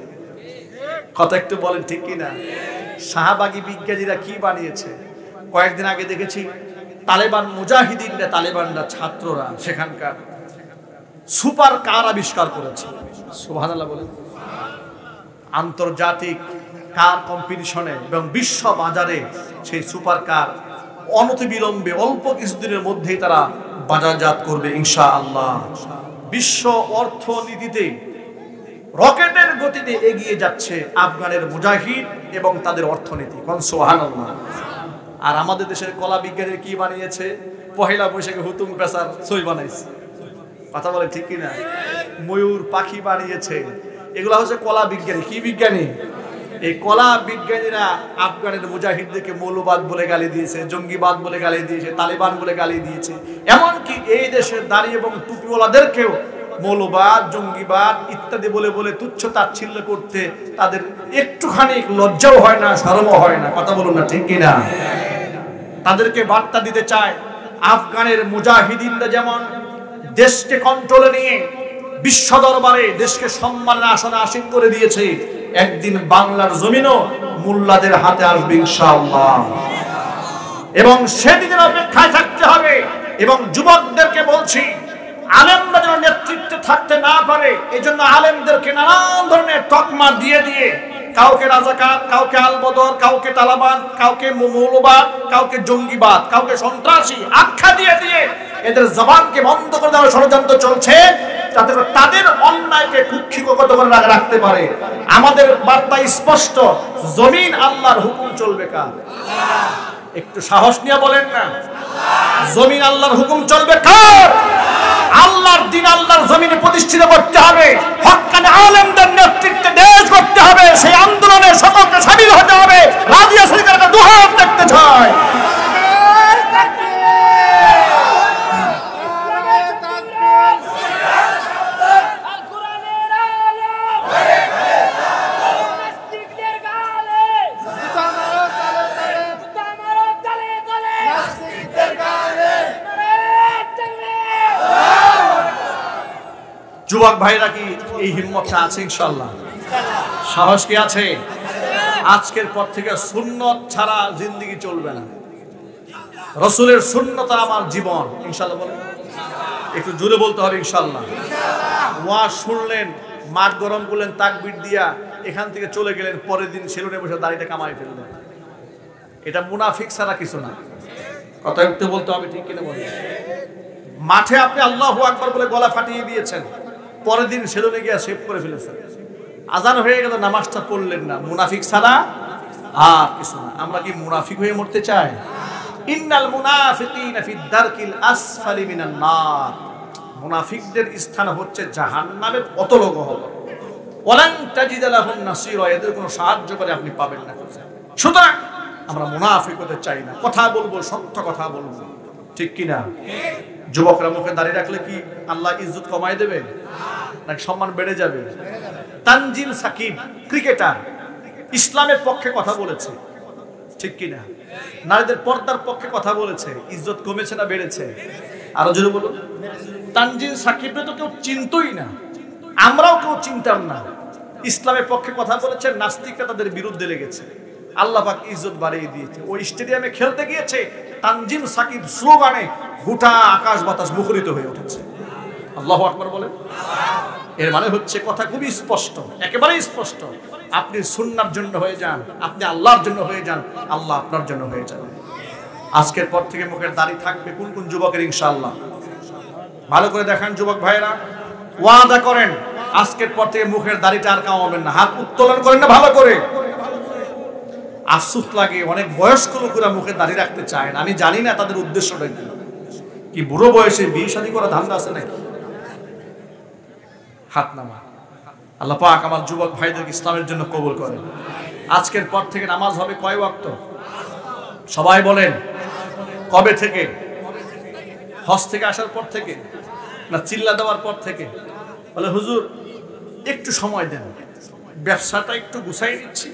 কথা একটু বলেন ঠিক কিনা? শাহবাগী বিজ্ঞানীরা কি বানিয়েছে? কয়েকদিন আগে দেখেছি তালেবান মুজাহিদিনরা, তালেবানরা ছাত্ররা সেখানকার সুপার কার আবিষ্কার করেছে। সুবহানাল্লাহ বলেন। আন্তর্জাতিক কার কম্পিটিশনে এবং বিশ্ব বাজারে সেই সুপার কার অনতিবিলম্বে অল্প কিছুদিনের মধ্যেই তারা বাজারজাত করবে ইনশাআল্লাহ। বিশ্ব অর্থনীতিতে রকেটের গতিতে এগিয়ে যাচ্ছে আফগানের মুজাহিদ এবং তাদের অর্থনীতি। সুবহানাল্লাহ। আর আমাদের দেশের কলা বিজ্ঞানীরা কি বানিয়েছে? পহেলা বৈশাখে হুতুম পেশার সই বানাইছে। কথা বলে ঠিক কিনা? ময়ূর পাখি বানিয়েছে। এগুলা হচ্ছে কলা বিজ্ঞানী। কি বিজ্ঞানী? এই কলা বিজ্ঞানীরা আফগানের মুজাহিদদেরকে মৌলবাদ বলে গালি দিয়েছে, জঙ্গিবাদ বলে গালি দিয়েছে, তালেবান বলে গালি দিয়েছে। এমনকি এই দেশের দাড়ি এবং টুপিওয়ালাদেরকেও মৌলবাদ, জঙ্গিবাদ ইত্যাদি বলে বলে তুচ্ছ তাচ্ছিল্য করতে তাদের একটুখানি লজ্জাও হয় না, শরমও হয় না। কথা বলুন না ঠিক কিনা? তাদেরকে বার্তা দিতে চায়, আফগানের মুজাহিদিনরা যেমন দেশকে কন্ট্রোলে নিয়ে বিশ্ব দরবারে দেশকে সম্মানের আসনে আসীন করে দিয়েছে, একদিন বাংলার জমিনও মোল্লাদের হাতে আসবে ইনশাআল্লাহ। এবং সেদিনের অপেক্ষায় থাকতে হবে। এবং যুবকদেরকে বলছি, আলেমরা যেন নেতৃত্বে থাকতে না পারে, এজন্য আলেমদেরকে নানান ধরনের তকমা দিয়ে দিয়ে কাউকে রাজাকার, কাউকে আলবদর, কাউকে তালেবান, কাউকে মৌলবাদ, কাউকে জঙ্গিবাদ, কাউকে সন্ত্রাসী আখ্যা দিয়ে দিয়ে এদের জবানকে বন্ধ করে দেওয়ার ষড়যন্ত্র চলছে, যাতে তাদের অন্যায়কে কুক্ষিগত করে রাখতে পারে। আমাদের বার্তা স্পষ্ট, জমিন আল্লাহর হুকুম চলবে কার? একটু সাহস নিয়ে বলেন না, জমিন আল্লাহর হুকুম চলবে কার? আল্লাহর দিন আল্লাহর জমিনে প্রতিষ্ঠিত করতে হবে। হক্কানি আলেমদের নেতৃত্বে দেশ করতে হবে। সেই আন্দোলনে সকলকে শামিল হতে হবে। রাজিয়া সরকারকে দুহাত দেখতে চায়। যুবক ভাইরা কি এই হিম্মতটা আছে? ইনশাআল্লাহ। সাহস কি আছে? আজকের পর থেকে সুন্নত ছাড়া জিন্দেগি চলবে না। রাসূলের সুন্নত আমার জীবন। ইনশাআল্লাহ বলেন। একটু জোরে বলতে হবে ইনশাআল্লাহ। ওয়াজ শুনলেন, মাঠ গরম করলেন, তাকবীর দিয়া এখান থেকে চলে গেলেন, পরের দিন সেলুনে বসে দাড়িটা কামাই ফেললেন। এটা মুনাফিক ছাড়া কিছু না। কথা একটু বলতে হবে ঠিক কিনা বলেন? মাঠে আপনি আল্লাহু আকবার বলে গলা ফাটিয়ে দিয়েছেন, পরের দিন সেলুনে গিয়ে শেভ করে ফেলেছেন, আজান হয়ে গেল, নামাজটা পড়লেন না। মুনাফিক ছাড়া আর কিছু না। আমরা কি মুনাফিক হয়ে মরতে চাই? ইন্নাল মুনাফিকিনা ফি দারকিল আসফালি মিনান নার। মুনাফিকদের স্থান হচ্ছে জাহান্নামের অতল গহ্বর। ওয়ালান তাজিদা লাহুম নাসীরা। এদের কোনো সাহায্য করে আপনি পাবেন না। সুতরাং আমরা মুনাফিক হতে চাই না। কথা বলবো, সত্য কথা বলবো, ঠিক কিনা? যুবকরা মুখে দাঁড়িয়ে রাখলে কি আল্লাহ ইজ্জত কমায় দেবে নাকি সম্মান বেড়ে যাবে? তানজিম সাকিব ক্রিকেটার ইসলামের পক্ষে কথা বলেছে, ঠিক কিনা? নারীদের পর্দার পক্ষে কথা বলেছে, ইজ্জত কমেছে না বেড়েছে? আরো জোরে বলুন। তানজিম সাকিবকে তো কেউ চিনতই না, আমরাও কেউ চিনতাম না। ইসলামের পক্ষে কথা বলেছে, নাস্তিকরা তাদের বিরুদ্ধে লেগেছে। আল্লাহ পাক ইজ্জত বাড়িয়ে দিয়েছে। ওই স্টেডিয়ামে খেলতে গিয়েছে, তানজিম সাকিব স্লোগানে গোটা আকাশ বাতাস মুখরিত হয়ে উঠেছে। আল্লাহু আকবার বলেন। এর মানে হচ্ছে কথা খুবই স্পষ্ট, একেবারেই স্পষ্ট। আপনি সুন্নাহর জন্য হয়ে যান, আপনি আল্লাহর জন্য হয়ে যান, আল্লাহ আপনার জন্য হয়ে যান। আজকের পর থেকে মুখের দাড়ি থাকবে কোন কোন যুবকের? ইনশাআল্লাহ। ভালো করে দেখান যুবক ভাইরা, ওয়াদা করেন আজকের পর থেকে মুখের দাড়িটা আর কামাবেন না। হাত উত্তোলন করেন না ভালো করে। আফসোস লাগে, অনেক বয়স্ক লোকেরা মুখে দাড়ি রাখতে চায় না। আমি জানি না তাদের উদ্দেশ্যটা কি। বুড়ো বয়সে বিয়ে শাদী করা ধান্দা আছে নাকি? হাত নামা। আল্লাহ পাক আমার যুবক ভাইদের ইসলামের জন্য কবুল করেন। আজকের পর থেকে নামাজ হবে কয় ওয়াক্ত? সবাই বলেন। কবে থেকে? হজ থেকে আসার পর থেকে না চিল্লা দেওয়ার পর থেকে? বলে হুজুর একটু সময় দেন, ব্যবসাটা একটু গুছাই নিচ্ছি,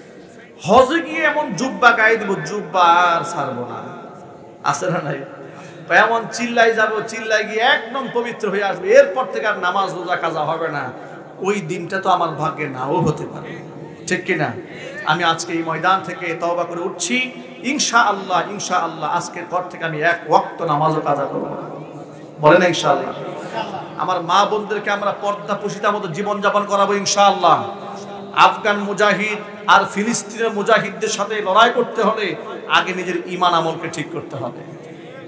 হজে গিয়ে এমন জুব্বা গায়ে দিব, জুব্বা আর ছাড়বো না। আছে না নাই? এমন চিল্লাই যাবো, চিল্লাই গিয়ে একদম পবিত্র হয়ে আসবে, এরপর থেকে আর নামাজ রোজা কাজা হবে না। ওই দিনটা তো আমার ভাগ্যে নাও হতে পারে, ঠিক কিনা? আমি আজকে এই ময়দান থেকে তওবা করে উঠছি, ইনশাআল্লাহ ইনশাআল্লাহ আজকের পর থেকে আমি এক ওয়াক্ত নামাজও কাজা করব। বলেন ইনশাআল্লাহ। আমার মা বোনদেরকে আমরা পর্দা পুশিতার মতো জীবনযাপন করাবো ইনশাআল্লাহ। আফগান মুজাহিদ আর ফিলিস্তিনের মুজাহিদদের সাথে লড়াই করতে হলে আগে নিজের ঈমান আমলকে ঠিক করতে হবে,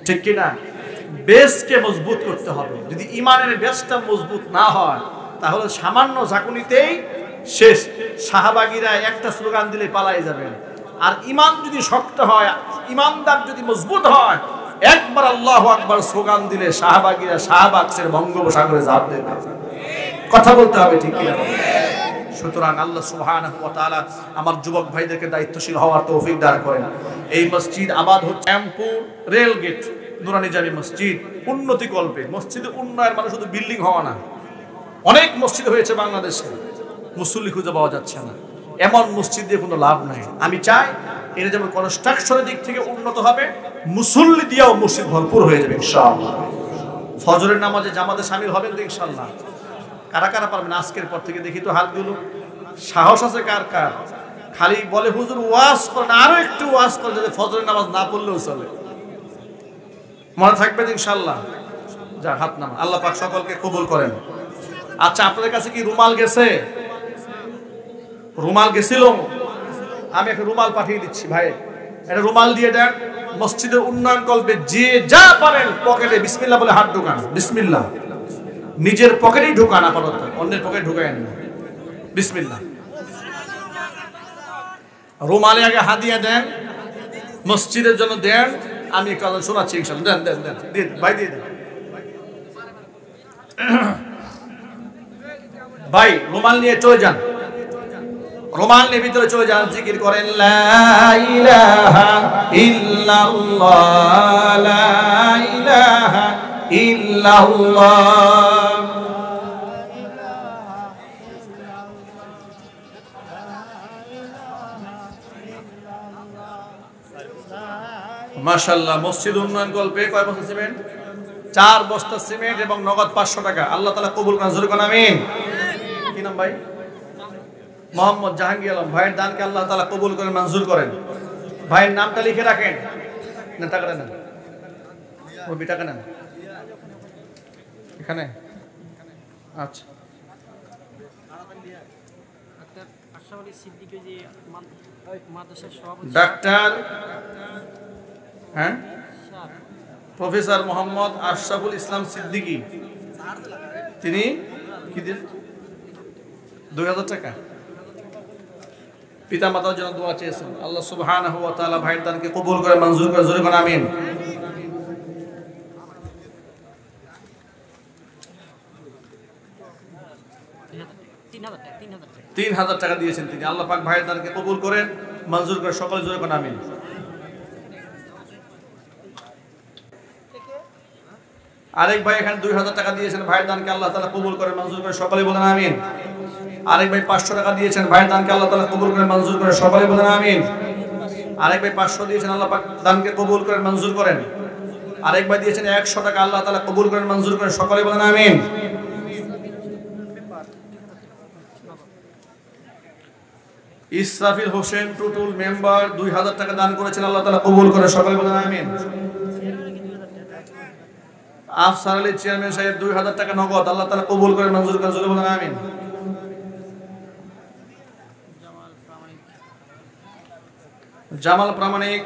ঠিক কিনা? বেসকে মজবুত করতে হবে। যদি ঈমানের বেসটা মজবুত না হয় তাহলে সামান্য ঝাঁকুনিতেই শেষ। সাহাবাগীরা একটা স্লোগান দিলে পালাই যাবেন। আর ঈমান যদি শক্ত হয়, ঈমানদার যদি মজবুত হয়, একবার আল্লাহু আকবার স্লোগান দিলে সাহাবাগীরা শাহবাগের বঙ্গোপসাগরে ঝাঁপ দেবে। কথা বলতে হবে, ঠিক কিনা? সুতরাং আল্লাহ সুবহানাহু ওয়া তাআলা আমার যুবক ভাইদেরকে দায়িত্বশীল হওয়ার তৌফিক দান করেন। এই মসজিদ আবাদ হচ্ছে শ্যামপুর রেল গেট নুরানি জামি মসজিদ, উন্নতি কল্পে। মসজিদে উন্নয়ন মানে শুধু বিল্ডিং হওয়া না। অনেক মসজিদ হয়েছে বাংলাদেশে, মুসল্লি খুঁজে পাওয়া যাচ্ছে না। এমন মসজিদ দিয়ে কোনো লাভ নাই। আমি চাই এটা যেমন কনস্ট্রাকশনের দিক থেকে উন্নত হবে, মুসল্লি দিয়েও মসজিদ ভরপুর হয়ে যাবে ইনশাআল্লাহ। ফজরের নামাজে জামাতে শামিল হবেন তো ইনশাআল্লাহ? কারা কারা পারবেন আজকের পর থেকে? দেখি তো হাতগুলো। সাহস আছে কার কার? খালি বলে হুজুর ওয়াজ করেন, আরো একটু ওয়াজ করেন, যাতে ফজরের নামাজ না পড়লেও চলে। মনে থাকবে ইনশাআল্লাহ? যা হাত নামা। আল্লাহ পাক সকলকে কবুল করেন। আচ্ছা, আপনাদের কাছে কি রুমাল গেছে? রুমাল গেছিল? আমি একটা রুমাল পাঠিয়ে দিচ্ছি ভাই, এটা রুমাল দিয়ে দেন। মসজিদের উন্নয়ন কল্পে যে যা পারেন পকেটে বিসমিল্লাহ বলে হাত ঢোকান। বিসমিল্লাহ। নিজের পকেটেই ঢোকান, আপাতত অন্যের পকেটে ঢোকায়েন না। বিসমিল্লাহ। রুমালে আগে হাদিয়া দেন, মসজিদের জন্য দেন। আমি কথা শোনাচ্ছি ইনশাআল্লাহ। দেন দেন দেন, দিন ভাই, দিয়ে দেন ভাই। রুমাল নিয়ে চলে যান, রুমাল নিয়ে ভিতরে চলে যান, জিকির করেন লা ইলাহা ইল্লাল্লাহ, লা ইলাহা ইল্লাল্লাহ। মাশাআল্লাহ। মসজিদ উন্নয়ন কল্পে কয় বস্তা সিমেন্ট? 4 বস্তা সিমেন্ট এবং নগদ 500 টাকা। আল্লাহ তাআলা কবুল করেন, জোরে কোন আমিন। কি নাম ভাই? মোহাম্মদ জাহাঙ্গীর আলম। ভাইয়ের দানকে আল্লাহ তাআলা কবুল করেন, মঞ্জুর করেন। ভাইয়ের নামটা লিখে রাখেন। না, টাকাটা নেন, ওই টাকা নেন এখানে। আচ্ছা, ডাক্তার হ্যাঁ প্রফেসর মোহাম্মদ আশরাফুল ইসলাম সিদ্দিকী, তিনি কি দিন 2000 টাকা পিতা মাতার জন্য দোয়া চেয়েছেন। আল্লাহ সুবহানাহু ওয়া তাআলা ভাইয়ের দানকে কবুল করে, মঞ্জুর করে, জোরে করে আমিন। $3000 টাকা দিয়েছেন তিনি। আল্লাহ পাক ভাইয়ের দানকে কবুল করেন, মঞ্জুর করে, সকলে জোরে করে আমিন। আরেক ভাই এখানে 2000 টাকা দিয়েছেন, ভাইয়ের দানকে আল্লাহ তাআলা কবুল করে, মঞ্জুর করে, সকলে বলেন আমিন। আরেক ভাই 500 টাকা দিয়েছেন, ভাইয়ের দানকে আল্লাহ তাআলা কবুল করে, মঞ্জুর করে, সকলে বলেন আমিন। আরেক ভাই 500 দিয়েছেন, আল্লাহ পাক দানকে কবুল করেন, মঞ্জুর করেন। আরেক ভাই দিয়েছেন 100 টাকা, আল্লাহ তাআলা কবুল করেন, মঞ্জুর করেন, সকলে বলেন আমিন। ইসরাফিল হোসেন টুটুল মেম্বার 2000 টাকা দান করেছেন, আল্লাহ তাআলা কবুল করে, সকলে বলেন আমিন। আফসার আলী চেয়ারম্যান সাহেব 2000 টাকা নগদ, আল্লাহ তাআলা কবুল করে, মঞ্জুর করে, সকলে বলেন আমিন। জামাল প্রামাণিক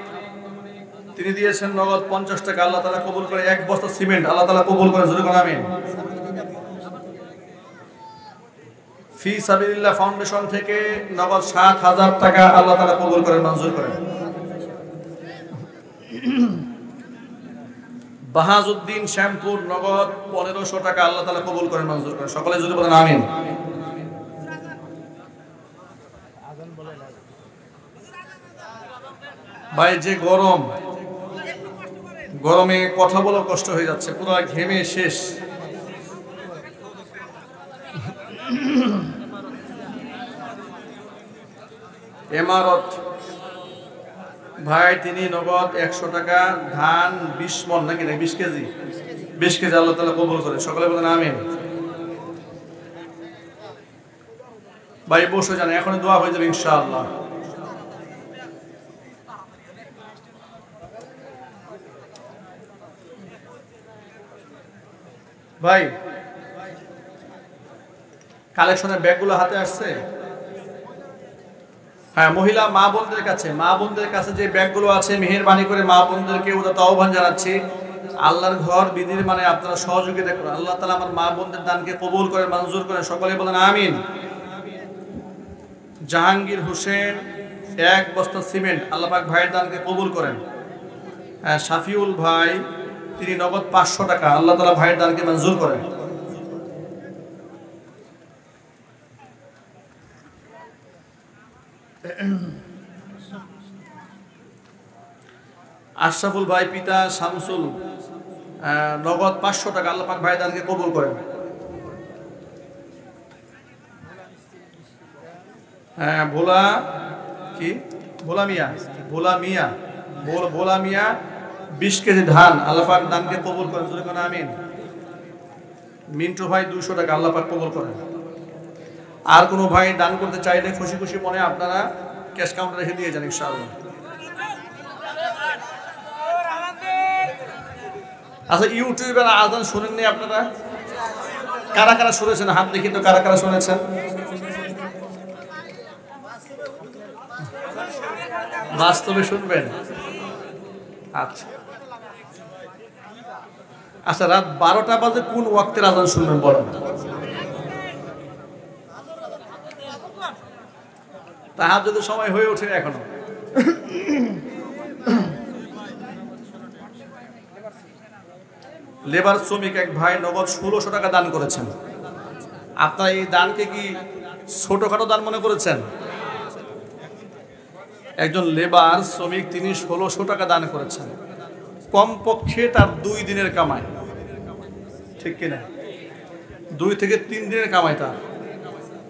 তিনি দিয়েছেন নগদ 50 টাকা, আল্লাহ তাআলা কবুল করে। 1 বস্তা সিমেন্ট, আল্লাহ তাআলা কবুল করে, জোরে বলেন আমিন। ফি সাবিলিল্লাহ ফাউন্ডেশন থেকে নগদ 7000 টাকা, আল্লাহ তাআলা কবুল করেন, মঞ্জুর করেন। বাহাজউদ্দিন শ্যামপুর নগদ 1500 টাকা, আল্লাহ তাআলা কবুল করেন, মঞ্জুর করেন, সকলে যদি বলেন আমিন। ভাই যে গরম, গরমে কথা বলা কষ্ট হয়ে যাচ্ছে, পুরো ঘেমে শেষ। ইমারত ভাই তিনি নগদ 100 টাকা, ধান 20 মণ নাকি 20 কেজি, 20 কেজি আল্লাহ তাআলা কবুল করে। সকলে বলেন আমিন। ভাই বসে যান, এখন দোয়া হয়ে যাবে ইনশাআল্লাহ। ভাই কালেকশনের ব্যাগগুলো হাতে আসছে? হ্যাঁ, মহিলা মা বোনদের কাছে যে ব্যাগগুলো আছে, মেহেরবানি করে মা বোনদেরকে উদাত্ত আহ্বান জানাচ্ছি, আল্লাহর ঘর বিধির মানে আপনারা সহযোগিতা করেন। আল্লাহ তাআলা আমার মা বোনদের দানকে কবুল করে, মঞ্জুর করে। সকলে বলেন আমিন। জাহাঙ্গীর হোসেন 1 বস্তা সিমেন্ট, আল্লাহ পাক ভাইয়ের দানকে কবুল করেন। হ্যাঁ, শাফিউল ভাই তিনি নগদ 500 টাকা, আল্লাহ তাআলা ভাইয়ের দানকে মঞ্জুর করেন। আশরাফুল ভাই পিতা শামসুল নগদ 500 টাকা, আল্লাহ পাক ভাইয়ের দানকে কবুল করেন। হ্যাঁ, ভোলা মিয়া 20 কেজি ধান, আল্লাহ পাক দানকে কবুল করেন। আমিন। মিন্টু ভাই 200 টাকা, আল্লাহ পাক কবুল করেন। আর কোনো ভাই দান করতে চাইলে খুশি খুশি মনে আপনারা ক্যাশ কাউন্টারে রেখে দিয়ে যান ইনশাআল্লাহ। আচ্ছা, ইউটিউবের আজান শুনেননি আপনারা? কারা কারা শুনেছেন হাত দেখি তো, কারা কারা শুনেছেন? বাস্তবে শুনবেন? আচ্ছা আচ্ছা, রাত 12টা বাজে কোন ওয়াক্তের আজান শুনবেন বলেন? তাহাজ্জুদের সময় হয়ে ওঠে এখনো। লেবার শ্রমিক এক ভাই নগদ 1600 টাকা দান করেছেন। আপনারা এই দানকে কি ছোটখাটো দান মনে করেছেন? একজন লেবার শ্রমিক তিনি 1600 টাকা দান করেছেন, কমপক্ষে তার 2 দিনের কামাই, ঠিক কিনা? 2 থেকে 3 দিনের কামাই তার,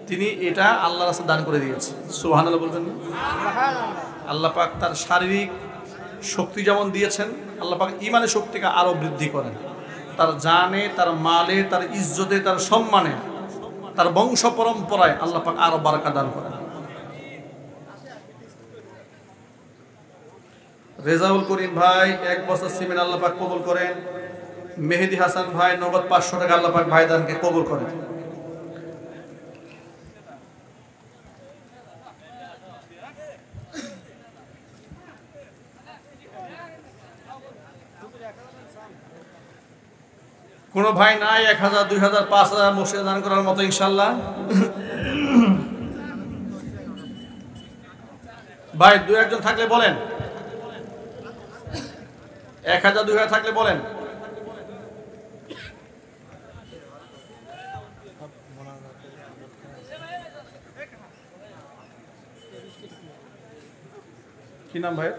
তিনি এটা আল্লাহর রাস্তায় দান করে দিয়েছে। সুবহানাল্লাহ বলবেন না? আল্লাহ পাক তার শারীরিক শক্তি যেমন দিয়েছেন, আল্লাহ পাক ইমানের শক্তিকে আরো বৃদ্ধি করেন। তার জানে, তার মালে, তার ইজ্জতে, তার সম্মানে, তার বংশ পরম্পরায় আল্লাহ পাক আরো বারাকা দান করেন। রেজাউল করিম ভাই 1 বস্তা সিমেন্ট, আল্লাহ পাক কবুল করেন। মেহেদি হাসান ভাই নগদ 500 টাকা, আল্লাহ পাক ভাই দানকে কবুল করেন। কোনো ভাই নাই 1000, 2000, 5000 মসজিদে দান করার মতো ইনশাআল্লাহ? ভাই 2-1 থাকলে বলেন, 1000, 2000 থাকলে বলেন। কি নাম ভাই?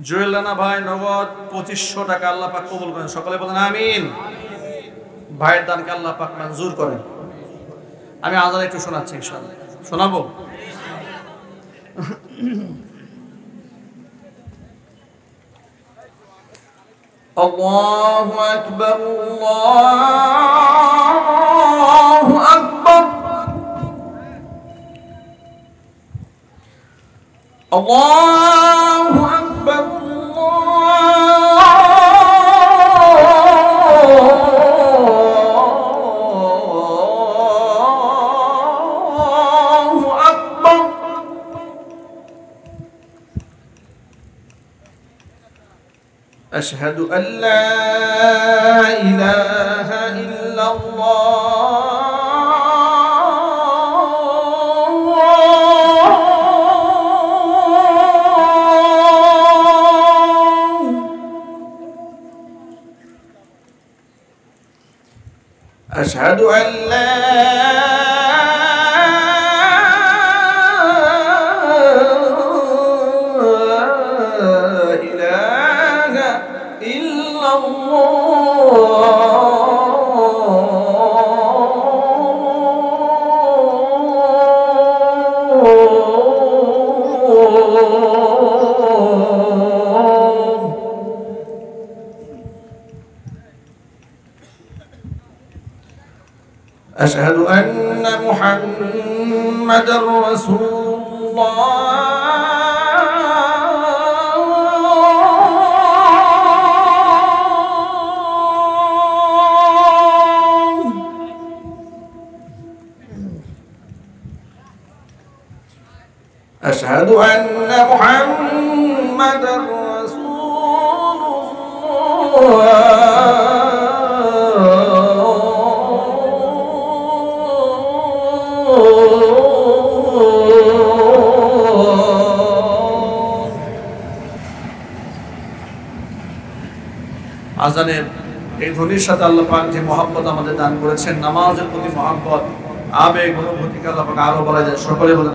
জুয়েল রানা ভাই নগদ 2500 টাকা, আল্লাহ পাক কবুল করেন। সকলে বলেন আমিন। ভাইয়ের দানকে আল্লাহ পাক মঞ্জুর করেন। আমি আজান একটু শোনাচ্ছি ইনশাআল্লাহ, শোনাবো। আল্লাহু আকবার, আল্লাহু আকবার, আল্লাহু আকবার, আল্লাহু আকবার। আশহাদু আল্লা ইলাহা ইল্লাল্লাহ أشهد أن لا إله إلا الله أشهد أن محمدا رسول الله أشهد أن محمدا رسول الله আজানের এই ধ্বনির সাথে আল্লাহ পাক যে মহব্বত আমাদের দান করেছেন, নামাজের প্রতি মহব্বত, আবেগ অনুভূতিকে আল্লাহ পাক আরো বলা যায়। সকলে বলে